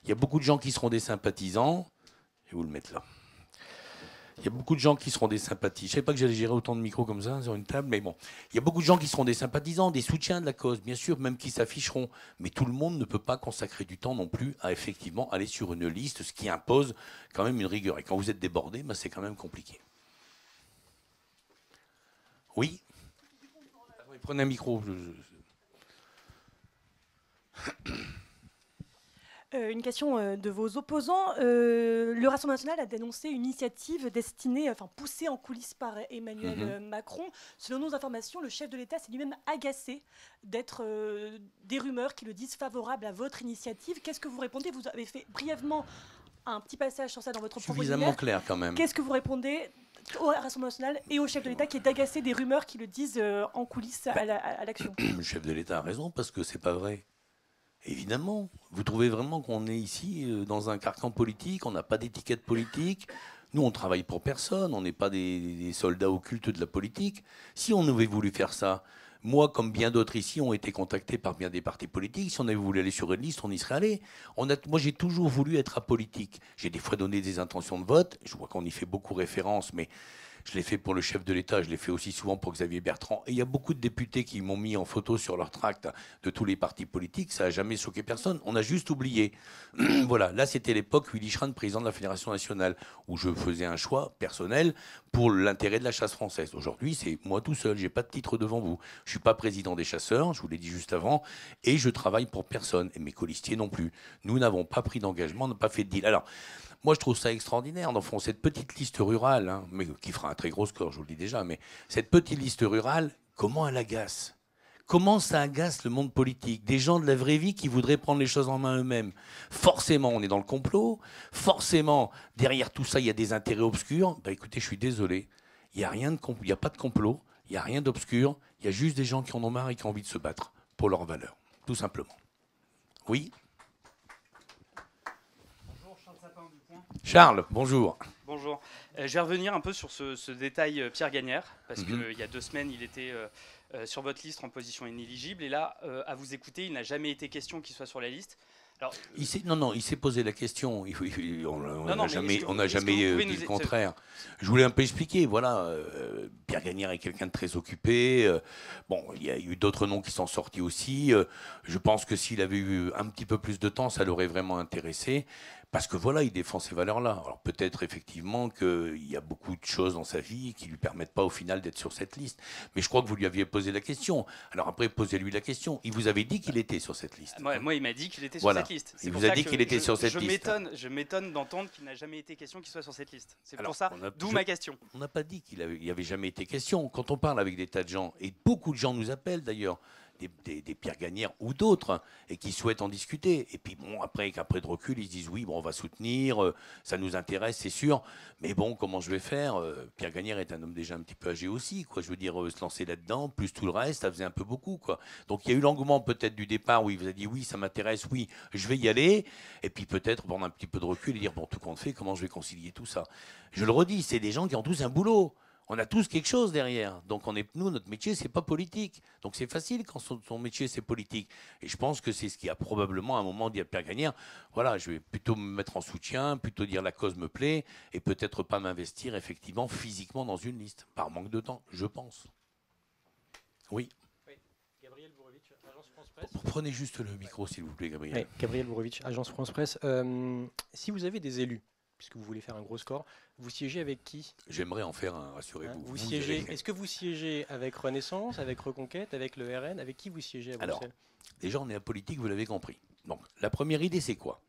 Il y a beaucoup de gens qui seront des sympathisants. Je vais vous le mettre là. Il y a beaucoup de gens qui seront des sympathisants. Je ne savais pas que j'allais gérer autant de micros comme ça sur une table, mais bon. Il y a beaucoup de gens qui seront des sympathisants, des soutiens de la cause, bien sûr, même qui s'afficheront. Mais tout le monde ne peut pas consacrer du temps non plus à effectivement aller sur une liste, ce qui impose quand même une rigueur. Et quand vous êtes débordé, ben, c'est quand même compliqué. Oui. Prenez un micro. Une question de vos opposants. Le Rassemblement national a dénoncé une initiative destinée, poussée en coulisses par Emmanuel Macron. Selon nos informations, le chef de l'État s'est lui-même agacé d'être des rumeurs qui le disent favorable à votre initiative. Qu'est-ce que vous répondez? Vous avez fait brièvement un petit passage sur ça dans votre propos. Suffisamment clair quand même. Qu'est-ce que vous répondez au Rassemblement national et au chef de l'État qui est agacé des rumeurs qui le disent en coulisses à l'action? Le chef de l'État a raison parce que c'est pas vrai. Évidemment. Vous trouvez vraiment qu'on est ici dans un carcan politique, on n'a pas d'étiquette politique. Nous, on travaille pour personne, on n'est pas des soldats occultes de la politique. Si on avait voulu faire ça, moi, comme bien d'autres ici, ont été contactés par bien des partis politiques. Si on avait voulu aller sur une liste, on y serait allé. Moi, j'ai toujours voulu être apolitique. J'ai des fois donné des intentions de vote. Je vois qu'on y fait beaucoup référence, mais je l'ai fait pour le chef de l'État, je l'ai fait aussi souvent pour Xavier Bertrand. Et il y a beaucoup de députés qui m'ont mis en photo sur leur tract de tous les partis politiques. Ça n'a jamais choqué personne. On a juste oublié. Voilà, là, c'était l'époque Willy Schrand, président de la Fédération nationale, où je faisais un choix personnel pour l'intérêt de la chasse française. Aujourd'hui, c'est moi tout seul. Je n'ai pas de titre devant vous. Je ne suis pas président des chasseurs, je vous l'ai dit juste avant, et je travaille pour personne. Et mes colistiers non plus. Nous n'avons pas pris d'engagement, on n'a pas fait de deal. Alors, moi, je trouve ça extraordinaire. Dans le fond, cette petite liste rurale, hein, mais qui fera un très gros score, je vous le dis déjà, mais cette petite liste rurale, comment elle agace? Comment ça agace le monde politique? Des gens de la vraie vie qui voudraient prendre les choses en main eux-mêmes. Forcément, on est dans le complot. Forcément, derrière tout ça, il y a des intérêts obscurs. Bah, écoutez, je suis désolé. Il n'y a pas de complot. Il n'y a rien d'obscur. Il y a juste des gens qui en ont marre et qui ont envie de se battre pour leurs valeurs. Tout simplement. Oui? Charles, bonjour. Bonjour. Je vais revenir un peu sur ce détail Pierre Gagnère, parce qu'il y a 2 semaines, il était sur votre liste en position inéligible, et là, à vous écouter, il n'a jamais été question qu'il soit sur la liste. Alors, il s'est posé la question. On n'a jamais dit le contraire. Je voulais un peu expliquer. Voilà, Pierre Gagnère est quelqu'un de très occupé. Bon, il y a eu d'autres noms qui sont sortis aussi. Je pense que s'il avait eu un petit peu plus de temps, ça l'aurait vraiment intéressé. Parce que voilà, il défend ces valeurs-là. Alors peut-être effectivement qu'il y a beaucoup de choses dans sa vie qui ne lui permettent pas au final d'être sur cette liste. Mais je crois que vous lui aviez posé la question. Alors après, posez-lui la question. Il vous avait dit qu'il était sur cette liste. Moi, il m'a dit qu'il était sur cette liste. Il vous a dit qu'il était sur cette liste. Je m'étonne d'entendre qu'il n'a jamais été question qu'il soit sur cette liste. C'est pour ça, d'où ma question. On n'a pas dit qu'il n'y avait jamais été question. Quand on parle avec des tas de gens, et beaucoup de gens nous appellent d'ailleurs, des Pierre Gagnère ou d'autres, et qui souhaitent en discuter. Et puis bon, après de recul, ils se disent oui, bon, on va soutenir, ça nous intéresse, c'est sûr. Mais bon, comment je vais faire? Pierre Gagnère est un homme déjà un petit peu âgé aussi, quoi. Je veux dire, se lancer là-dedans, plus tout le reste, ça faisait un peu beaucoup, quoi. Donc il y a eu l'engouement peut-être du départ où il vous a dit oui, ça m'intéresse, oui, je vais y aller. Et puis peut-être prendre un petit peu de recul et dire bon, tout compte fait, comment je vais concilier tout ça? Je le redis, c'est des gens qui ont tous un boulot. On a tous quelque chose derrière. Donc nous, notre métier, c'est pas politique. Donc c'est facile quand son métier, c'est politique. Et je pense que c'est ce qui a probablement à un moment dit à Pierre Gagnère, voilà, je vais plutôt me mettre en soutien, plutôt dire la cause me plaît, et peut-être pas m'investir effectivement physiquement dans une liste, par manque de temps, je pense. Oui. Gabriel Bourovitch, Agence France Presse. Prenez juste le micro, s'il vous plaît, Gabriel. Oui, Gabriel Bourovitch, Agence France Presse. Si vous avez des élus, puisque vous voulez faire un gros score, vous siégez avec qui? J'aimerais en faire un, rassurez-vous. Est-ce que vous siégez avec Renaissance, avec Reconquête, avec le RN? Avec qui vous siégez à Bruxelles? Alors, déjà, on est apolitique, vous l'avez compris. Donc, la première idée, c'est quoi?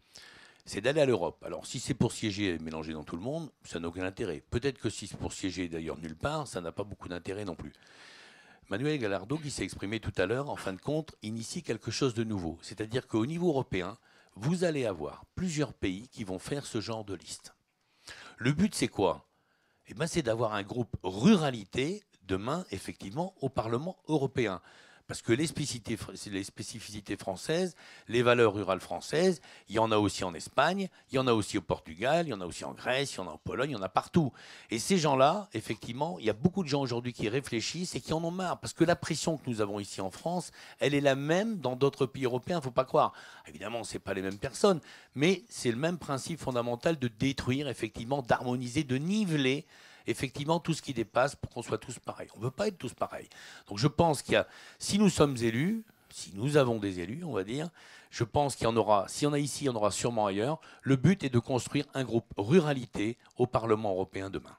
C'est d'aller à l'Europe. Alors, si c'est pour siéger et mélanger dans tout le monde, ça n'a aucun intérêt. Peut-être que si c'est pour siéger d'ailleurs nulle part, ça n'a pas beaucoup d'intérêt non plus. Manuel Gallardo, qui s'est exprimé tout à l'heure, en fin de compte, initie quelque chose de nouveau. C'est-à-dire qu'au niveau européen, vous allez avoir plusieurs pays qui vont faire ce genre de liste. Le but, c'est quoi? Eh ben, c'est d'avoir un groupe ruralité demain, effectivement, au Parlement européen. Parce que les spécificités françaises, les valeurs rurales françaises, il y en a aussi en Espagne, il y en a aussi au Portugal, il y en a aussi en Grèce, il y en a en Pologne, il y en a partout. Et ces gens-là, effectivement, il y a beaucoup de gens aujourd'hui qui réfléchissent et qui en ont marre. Parce que la pression que nous avons ici en France, elle est la même dans d'autres pays européens, il ne faut pas croire. Évidemment, ce n'est pas les mêmes personnes, mais c'est le même principe fondamental de détruire, effectivement, d'harmoniser, de niveler effectivement tout ce qui dépasse pour qu'on soit tous pareils. On ne veut pas être tous pareils. Donc je pense qu'il y a, si nous sommes élus, si nous avons des élus, on va dire, je pense qu'il y en aura, s'il y en a ici, il y en aura sûrement ailleurs. Le but est de construire un groupe ruralité au Parlement européen demain.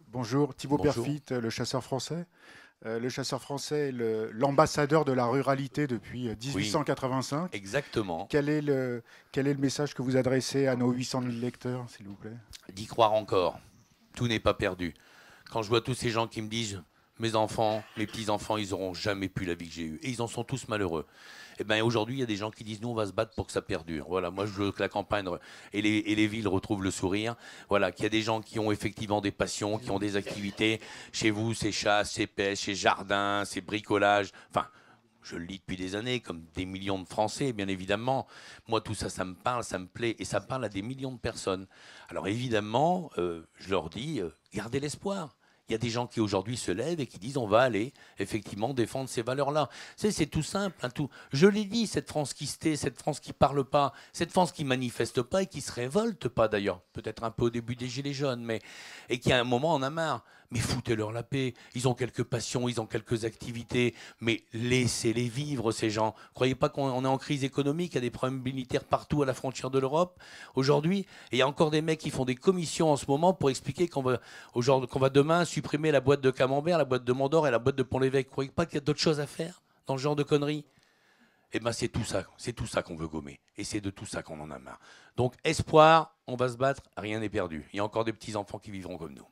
Bonjour, Thibaut Perfit, le chasseur français. Le chasseur français est l'ambassadeur de la ruralité depuis 1885. Oui, exactement. Quel est le message que vous adressez à nos 800 000 lecteurs, s'il vous plaît? D'y croire encore. Tout n'est pas perdu. Quand je vois tous ces gens qui me disent « mes enfants, mes petits-enfants, ils n'auront jamais pu la vie que j'ai eue. Et ils en sont tous malheureux. Et bien aujourd'hui, il y a des gens qui disent, nous, on va se battre pour que ça perdure. Voilà, moi, je veux que la campagne et les villes retrouvent le sourire. Voilà, qu'il y a des gens qui ont effectivement des passions, qui ont des activités. Chez vous, c'est chasse, c'est pêche, c'est jardin, c'est bricolage. Enfin, je le lis depuis des années, comme des millions de Français, bien évidemment. Moi, tout ça, ça me parle, ça me plaît, et ça parle à des millions de personnes. Alors évidemment, je leur dis, gardez l'espoir. Il y a des gens qui aujourd'hui se lèvent et qui disent on va aller effectivement défendre ces valeurs-là. C'est tout simple. Hein, tout. Je l'ai dit, cette France qui se tait, cette France qui ne parle pas, cette France qui ne manifeste pas et qui ne se révolte pas d'ailleurs. Peut-être un peu au début des Gilets jaunes, mais et qui à un moment en a marre. Mais foutez-leur la paix. Ils ont quelques passions, ils ont quelques activités, mais laissez-les vivre, ces gens. Croyez pas qu'on est en crise économique, il y a des problèmes militaires partout à la frontière de l'Europe aujourd'hui. Et il y a encore des mecs qui font des commissions en ce moment pour expliquer qu'on va demain supprimer la boîte de Camembert, la boîte de Mandor et la boîte de Pont-l'Évêque. Vous croyez pas qu'il y a d'autres choses à faire dans ce genre de conneries? Eh bien, c'est tout ça qu'on veut gommer. Et c'est de tout ça qu'on en a marre. Donc, espoir, on va se battre, rien n'est perdu. Il y a encore des petits-enfants qui vivront comme nous.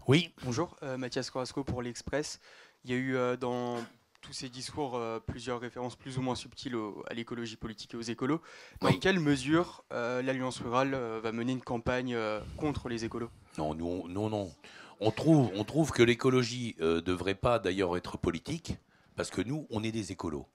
Oui. Bonjour, Mathias Corasco pour l'Express. Il y a eu dans tous ces discours plusieurs références plus ou moins subtiles à l'écologie politique et aux écolos. Dans quelle mesure l'Alliance Rurale va mener une campagne contre les écolos? Non, non. On trouve que l'écologie ne devrait pas d'ailleurs être politique, parce que nous, on est des écolos.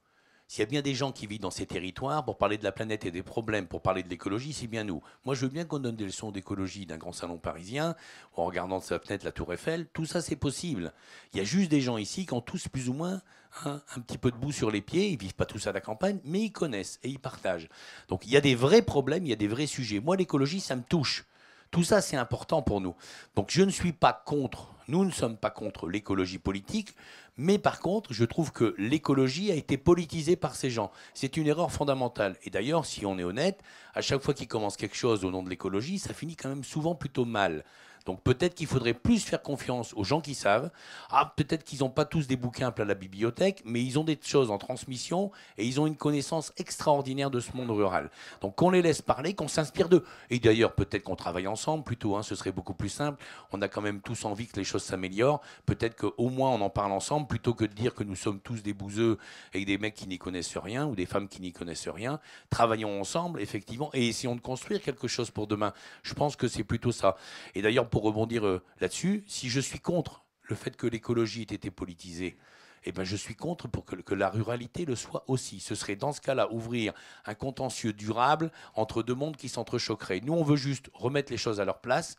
S'il y a bien des gens qui vivent dans ces territoires pour parler de la planète et des problèmes, pour parler de l'écologie, c'est bien nous. Moi, je veux bien qu'on donne des leçons d'écologie d'un grand salon parisien, en regardant de sa fenêtre la Tour Eiffel. Tout ça, c'est possible. Il y a juste des gens ici qui ont tous plus ou moins un petit peu de boue sur les pieds. Ils ne vivent pas tous à la campagne, mais ils connaissent et ils partagent. Donc, il y a des vrais problèmes, il y a des vrais sujets. Moi, l'écologie, ça me touche. Tout ça, c'est important pour nous. Donc, je ne suis pas contre, nous ne sommes pas contre l'écologie politique, mais par contre, je trouve que l'écologie a été politisée par ces gens. C'est une erreur fondamentale. Et d'ailleurs, si on est honnête, à chaque fois qu'ils commencent quelque chose au nom de l'écologie, ça finit quand même souvent plutôt mal. Donc peut-être qu'il faudrait plus faire confiance aux gens qui savent. Ah, peut-être qu'ils n'ont pas tous des bouquins plein la bibliothèque, mais ils ont des choses en transmission et ils ont une connaissance extraordinaire de ce monde rural. Donc qu'on les laisse parler, qu'on s'inspire d'eux. Et d'ailleurs, peut-être qu'on travaille ensemble plutôt, hein, ce serait beaucoup plus simple. On a quand même tous envie que les choses s'améliorent. Peut-être qu'au moins on en parle ensemble plutôt que de dire que nous sommes tous des bouseux et des mecs qui n'y connaissent rien ou des femmes qui n'y connaissent rien. Travaillons ensemble, effectivement, et essayons de construire quelque chose pour demain. Je pense que c'est plutôt ça. Et d'ailleurs, pour rebondir là-dessus, si je suis contre le fait que l'écologie ait été politisée, eh ben je suis contre pour que la ruralité le soit aussi. Ce serait dans ce cas-là ouvrir un contentieux durable entre deux mondes qui s'entrechoqueraient. Nous, on veut juste remettre les choses à leur place.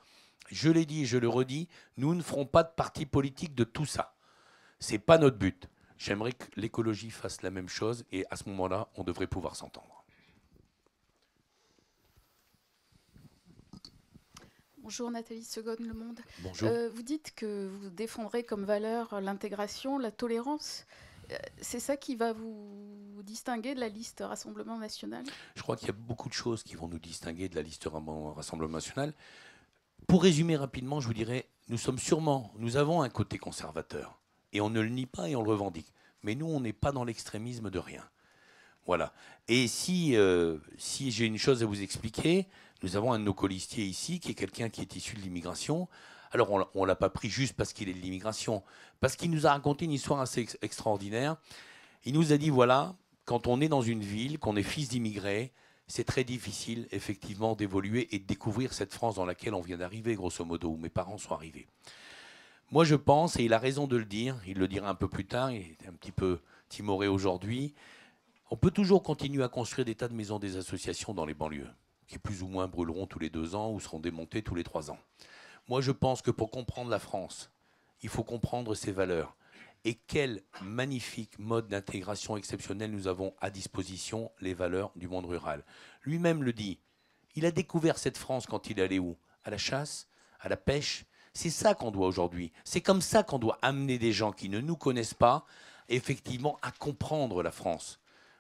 Je l'ai dit et je le redis, nous ne ferons pas de parti politique de tout ça. Ce n'est pas notre but. J'aimerais que l'écologie fasse la même chose et à ce moment-là, on devrait pouvoir s'entendre. Bonjour Nathalie Segonne, Le Monde. Bonjour. Vous dites que vous défendrez comme valeur l'intégration, la tolérance. C'est ça qui va vous distinguer de la liste Rassemblement National? Je crois qu'il y a beaucoup de choses qui vont nous distinguer de la liste Rassemblement National. Pour résumer rapidement, je vous dirais, nous avons un côté conservateur. Et on ne le nie pas et on le revendique. Mais nous, on n'est pas dans l'extrémisme de rien. Voilà. Et si j'ai une chose à vous expliquer, nous avons un de nos colistiers ici qui est quelqu'un qui est issu de l'immigration. Alors, on ne l'a pas pris juste parce qu'il est de l'immigration, parce qu'il nous a raconté une histoire assez extraordinaire. Il nous a dit, voilà, quand on est dans une ville, qu'on est fils d'immigrés, c'est très difficile, effectivement, d'évoluer et de découvrir cette France dans laquelle on vient d'arriver, grosso modo, où mes parents sont arrivés. Moi, je pense, et il a raison de le dire, il le dira un peu plus tard, il est un petit peu timoré aujourd'hui, on peut toujours continuer à construire des tas de maisons des associations dans les banlieues, qui plus ou moins brûleront tous les 2 ans ou seront démontées tous les 3 ans. Moi, je pense que pour comprendre la France, il faut comprendre ses valeurs. Et quel magnifique mode d'intégration exceptionnel nous avons à disposition, les valeurs du monde rural. Lui-même le dit. Il a découvert cette France quand il allait où? À la chasse, à la pêche. C'est ça qu'on doit aujourd'hui. C'est comme ça qu'on doit amener des gens qui ne nous connaissent pas, effectivement, à comprendre la France.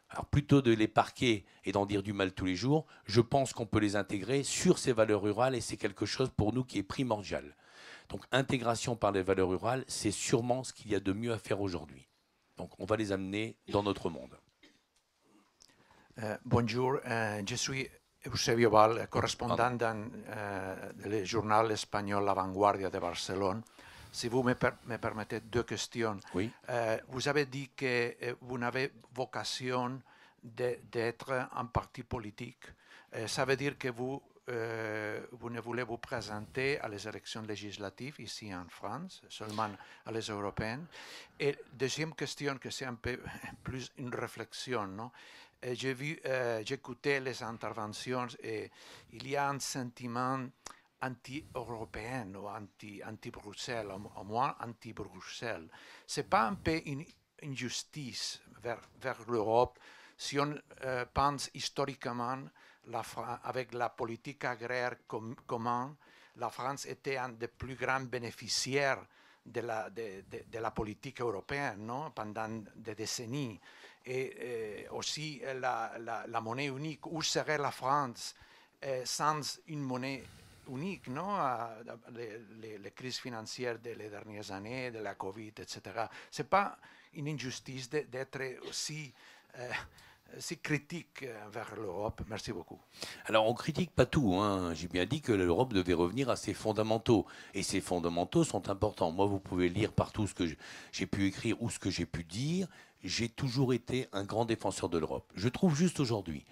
Alors plutôt de les parquer et d'en dire du mal tous les jours, je pense qu'on peut les intégrer sur ces valeurs rurales et c'est quelque chose pour nous qui est primordial. Donc intégration par les valeurs rurales, c'est sûrement ce qu'il y a de mieux à faire aujourd'hui. Donc on va les amener dans notre monde. Bonjour, je suis Eusebio Val, correspondant dans le journal espagnol La Vanguardia de Barcelone. Si vous me permettez 2 questions. Oui. Vous avez dit que vous n'avez vocation d'être un parti politique. Ça veut dire que vous ne voulez vous présenter à les élections législatives ici en France, seulement à les européennes. Et deuxième question, que c'est un peu plus une réflexion, non? J'ai écouté les interventions et il y a un sentiment anti-européen ou anti-Bruxelles, au moins anti-Bruxelles. Ce n'est pas un peu une injustice vers l'Europe si on pense historiquement avec la politique agraire commune, la France était un des plus grands bénéficiaires de la politique européenne, non? Pendant des décennies. Et aussi la monnaie unique. Où serait la France sans une monnaie unique, non? Les crises financières des dernières années, de la Covid, etc. Ce n'est pas une injustice d'être aussi critique vers l'Europe. Merci beaucoup. Alors, on ne critique pas tout, hein. J'ai bien dit que l'Europe devait revenir à ses fondamentaux. Et ces fondamentaux sont importants. Moi, vous pouvez lire partout ce que j'ai pu écrire ou ce que j'ai pu dire. J'ai toujours été un grand défenseur de l'Europe. Je trouve juste aujourd'hui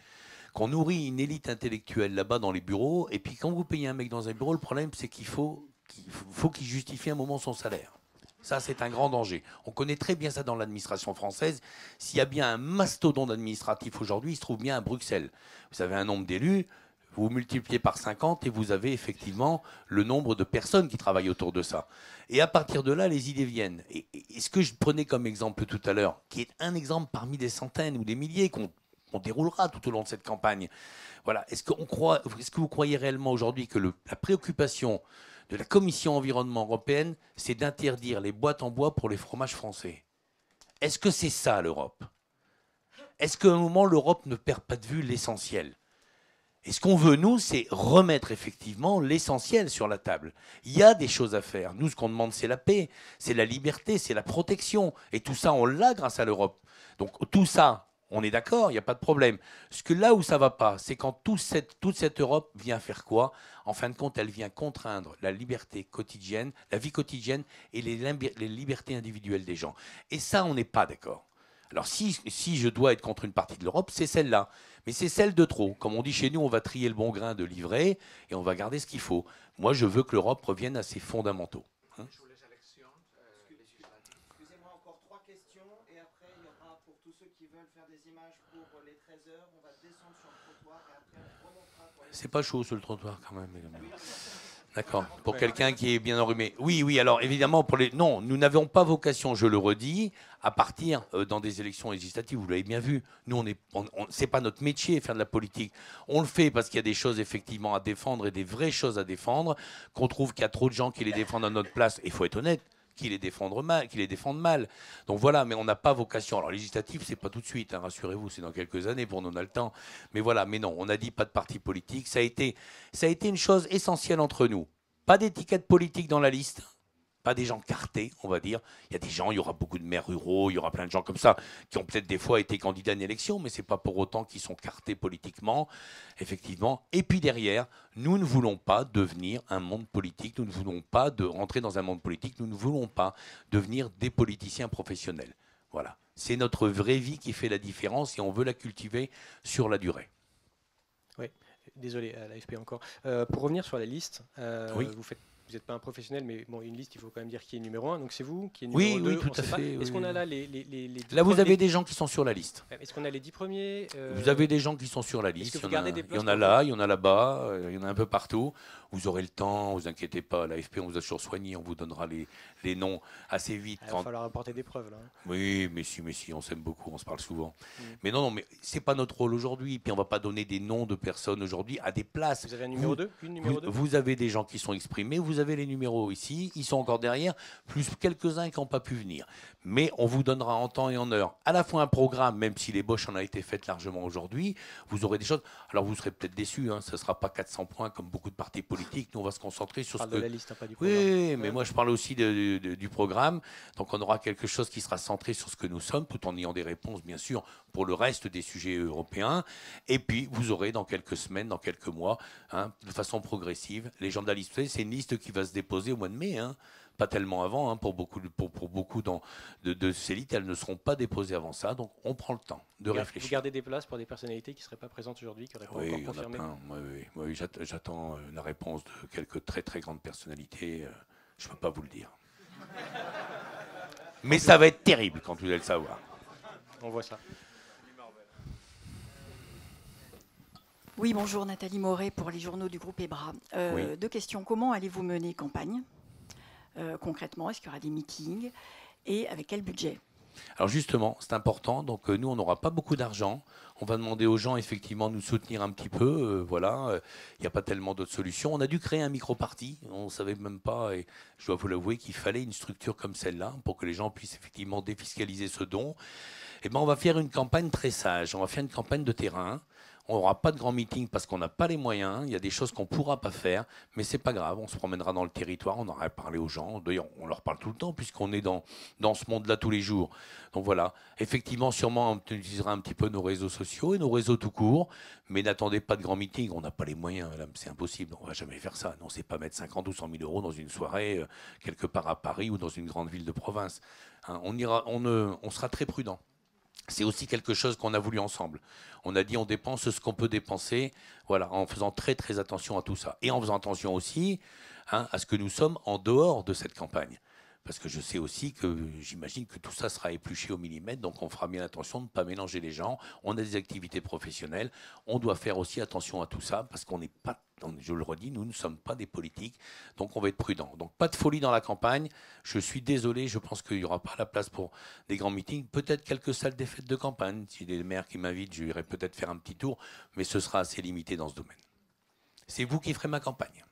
qu'on nourrit une élite intellectuelle là-bas dans les bureaux. Et puis, quand vous payez un mec dans un bureau, le problème, c'est qu'il faut qu'il justifie un moment son salaire. Ça, c'est un grand danger. On connaît très bien ça dans l'administration française. S'il y a bien un mastodonte administratif aujourd'hui, il se trouve bien à Bruxelles. Vous avez un nombre d'élus, vous multipliez par 50 et vous avez effectivement le nombre de personnes qui travaillent autour de ça. Et à partir de là, les idées viennent. Et ce que je prenais comme exemple tout à l'heure, qui est un exemple parmi des centaines ou des milliers qu'on déroulera tout au long de cette campagne, voilà. Est-ce que vous croyez réellement aujourd'hui que la préoccupation de la Commission environnement européenne, c'est d'interdire les boîtes en bois pour les fromages français? Est-ce que c'est ça l'Europe? Est-ce qu'à un moment, l'Europe ne perd pas de vue l'essentiel? Et ce qu'on veut, nous, c'est remettre effectivement l'essentiel sur la table. Il y a des choses à faire. Nous, ce qu'on demande, c'est la paix, c'est la liberté, c'est la protection. Et tout ça, on l'a grâce à l'Europe. Donc tout ça, on est d'accord, il n'y a pas de problème. Ce que là où ça ne va pas, c'est quand toute cette Europe vient faire quoi? En fin de compte, elle vient contraindre la liberté quotidienne, la vie quotidienne et les libertés individuelles des gens. Et ça, on n'est pas d'accord. Alors si je dois être contre une partie de l'Europe, c'est celle-là. Mais c'est celle de trop. Comme on dit chez nous, on va trier le bon grain de l'ivraie et on va garder ce qu'il faut. Moi, je veux que l'Europe revienne à ses fondamentaux. Hein? Excusez-moi, encore 3 questions et après il y aura pour tous ceux qui veulent faire des images pour les 13h, on va descendre sur le trottoir et après on remontera pour les... C'est pas chaud sur le trottoir quand même. D'accord. Pour quelqu'un qui est bien enrhumé. Oui, alors évidemment, non, nous n'avons pas vocation, je le redis, à partir dans des élections législatives, vous l'avez bien vu. Nous, c'est pas notre métier, faire de la politique. On le fait parce qu'il y a des choses effectivement à défendre et des vraies choses à défendre, qu'on trouve qu'il y a trop de gens qui les défendent à notre place, et il faut être honnête, qui les défendent mal. Donc voilà, mais on n'a pas vocation. Alors législatif, c'est pas tout de suite, hein, rassurez-vous, c'est dans quelques années, pour nous on a le temps. Mais voilà, mais non, on n'a dit pas de parti politique. Ça a été une chose essentielle entre nous. Pas d'étiquette politique dans la liste, pas des gens cartés, on va dire. Il y a des gens, il y aura beaucoup de maires ruraux, il y aura plein de gens comme ça qui ont peut-être des fois été candidats à une élection, mais c'est pas pour autant qu'ils sont cartés politiquement, effectivement. Et puis derrière, nous ne voulons pas devenir un monde politique, nous ne voulons pas rentrer dans un monde politique, nous ne voulons pas devenir des politiciens professionnels. Voilà, c'est notre vraie vie qui fait la différence et on veut la cultiver sur la durée. Oui, désolé, à l'AFP encore. Pour revenir sur la liste, oui. Vous n'êtes pas un professionnel, mais bon, une liste, il faut quand même dire qui est numéro 1. Donc c'est vous qui est numéro 2. Oui, tout à fait. Est-ce qu'on a là les là, vous avez des gens qui sont sur la liste. Est-ce qu'on a les 10 premiers Vous avez des gens qui sont sur la liste. Il y en a là, il y en a là-bas, il y en a un peu partout. Vous aurez le temps, ne vous inquiétez pas. L'AFP, on vous a toujours soigné, on vous donnera les noms assez vite. Il va falloir apporter des preuves, là. Oui, mais si, on s'aime beaucoup, on se parle souvent. Mais non, mais c'est pas notre rôle aujourd'hui. Puis on va pas donner des noms de personnes aujourd'hui à des places. Vous avez un numéro 2 Vous avez des gens qui sont exprimés, vous avez les numéros ici, ils sont encore derrière, plus quelques-uns qui n'ont pas pu venir. Mais on vous donnera en temps et en heure à la fois un programme, même si l'ébauche en a été faite largement aujourd'hui, vous aurez des choses. Alors vous serez peut-être déçus, hein, ce ne sera pas 400 points comme beaucoup de partis politiques. Nous, on va se concentrer sur ce que... de la liste, hein, pas du programme. Oui, mais moi je parle aussi du programme. Donc on aura quelque chose qui sera centré sur ce que nous sommes, tout en ayant des réponses, bien sûr, pour le reste des sujets européens. Et puis vous aurez dans quelques semaines, dans quelques mois, hein, de façon progressive, les gens de la liste. C'est une liste qui va se déposer au mois de mai, hein, pas tellement avant, hein, pour beaucoup de ces listes, elles ne seront pas déposées avant ça, donc on prend le temps de réfléchir. Vous gardez des places pour des personnalités qui ne seraient pas présentes aujourd'hui, qui n'auraient pas encore confirmé? Oui, j'attends la réponse de quelques très très grandes personnalités, je ne peux pas vous le dire. Mais ça va être terrible quand vous allez le savoir. On voit ça. Oui, bonjour, Nathalie Moret pour les journaux du groupe EBRA. Oui. 2 questions. Comment allez-vous mener campagne concrètement? Est-ce qu'il y aura des meetings? Et avec quel budget? Alors justement, c'est important. Donc nous, on n'aura pas beaucoup d'argent. On va demander aux gens, effectivement, de nous soutenir un petit peu. Voilà, il n'y a pas tellement d'autres solutions. On a dû créer un micro-parti. On ne savait même pas, et je dois vous l'avouer, qu'il fallait une structure comme celle-là pour que les gens puissent effectivement défiscaliser ce don. Eh ben, on va faire une campagne très sage. On va faire une campagne de terrain. On n'aura pas de grands meetings parce qu'on n'a pas les moyens. Il y a des choses qu'on ne pourra pas faire, mais ce n'est pas grave. On se promènera dans le territoire, on aura parlé aux gens. D'ailleurs, on leur parle tout le temps puisqu'on est dans ce monde-là tous les jours. Donc voilà, effectivement, sûrement, on utilisera un petit peu nos réseaux sociaux et nos réseaux tout court, mais n'attendez pas de grands meetings. On n'a pas les moyens, madame, c'est impossible. On ne va jamais faire ça. Non, c'est pas mettre 50 ou 100 000 euros dans une soirée quelque part à Paris ou dans une grande ville de province. Hein, on sera très prudent. C'est aussi quelque chose qu'on a voulu ensemble. On a dit on dépense ce qu'on peut dépenser, voilà, en faisant très très attention à tout ça. Et en faisant attention aussi à ce que nous sommes en dehors de cette campagne. Parce que je sais aussi que j'imagine que tout ça sera épluché au millimètre, donc on fera bien attention de ne pas mélanger les gens. On a des activités professionnelles, on doit faire aussi attention à tout ça, parce qu'on n'est pas, je le redis, nous ne sommes pas des politiques, donc on va être prudent. Donc pas de folie dans la campagne, je suis désolé, je pense qu'il n'y aura pas la place pour des grands meetings, peut-être quelques salles des fêtes de campagne, si des maires qui m'invitent, j'irai peut-être faire un petit tour, mais ce sera assez limité dans ce domaine. C'est vous qui ferez ma campagne.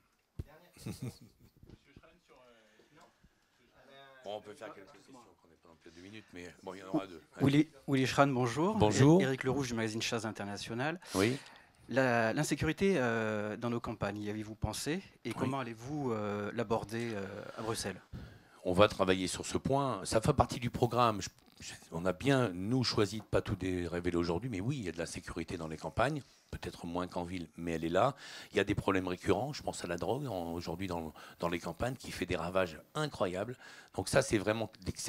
Bon, on peut faire quelques questions, on n'est pas dans plus de 2 minutes, mais bon, il y en aura 2. Willy Schran, bonjour. Bonjour. Éric Lerouge du magazine Chasse International. Oui. L'insécurité dans nos campagnes, y avez-vous pensé? Et comment allez-vous l'aborder à Bruxelles? On va travailler sur ce point. Ça fait partie du programme. On a bien, nous, choisi de ne pas tout révéler aujourd'hui, mais oui, il y a de la sécurité dans les campagnes, peut-être moins qu'en ville, mais elle est là. Il y a des problèmes récurrents, je pense à la drogue aujourd'hui dans les campagnes, qui fait des ravages incroyables. Donc ça, c'est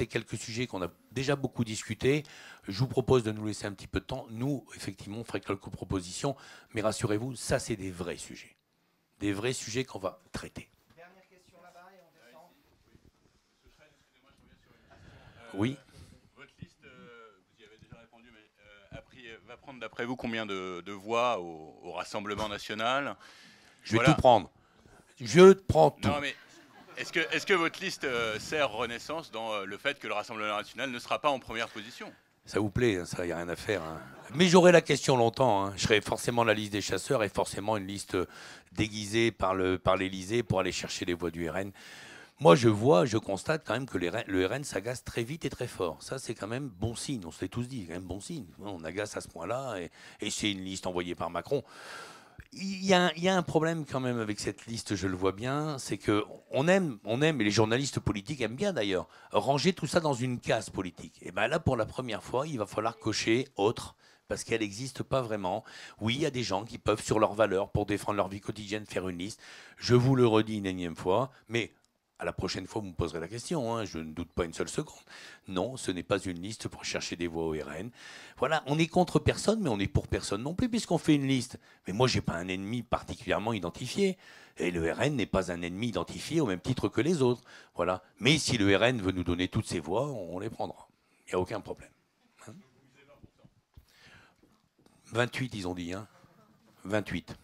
quelques sujets qu'on a déjà beaucoup discutés. Je vous propose de nous laisser un petit peu de temps. Nous, effectivement, on ferait quelques propositions, mais rassurez-vous, ça, c'est des vrais sujets. Des vrais sujets qu'on va traiter. Dernière question là-bas et on descend. Oui. Va prendre d'après vous combien de voix au Rassemblement national? Je vais tout prendre. Je prends tout. Non, mais est-ce que votre liste sert Renaissance dans le fait que le Rassemblement national ne sera pas en première position? Ça vous plaît, hein, ça, il n'y a rien à faire. Hein. Mais j'aurai la question longtemps. Hein. Je serai forcément la liste des chasseurs et forcément une liste déguisée par l'Élysée pour aller chercher les voix du RN. Moi, je constate quand même que le RN s'agace très vite et très fort. Ça, c'est quand même bon signe. On se l'est tous dit, c'est quand même bon signe. On agace à ce point-là et c'est une liste envoyée par Macron. Il y a un problème quand même avec cette liste, je le vois bien, c'est qu'on aime, et les journalistes politiques aiment bien d'ailleurs, ranger tout ça dans une case politique. Et bien là, pour la première fois, il va falloir cocher autre, parce qu'elle n'existe pas vraiment. Oui, il y a des gens qui peuvent, sur leurs valeurs, pour défendre leur vie quotidienne, faire une liste. Je vous le redis une énième fois, mais à la prochaine fois, vous me poserez la question, hein, je ne doute pas une seule seconde. Non, ce n'est pas une liste pour chercher des voix au RN. Voilà, on est contre personne, mais on est pour personne non plus, puisqu'on fait une liste. Mais moi, je n'ai pas un ennemi particulièrement identifié. Et le RN n'est pas un ennemi identifié au même titre que les autres. Voilà. Mais si le RN veut nous donner toutes ses voix, on les prendra. Il n'y a aucun problème. Hein 28, ils ont dit. Hein 28.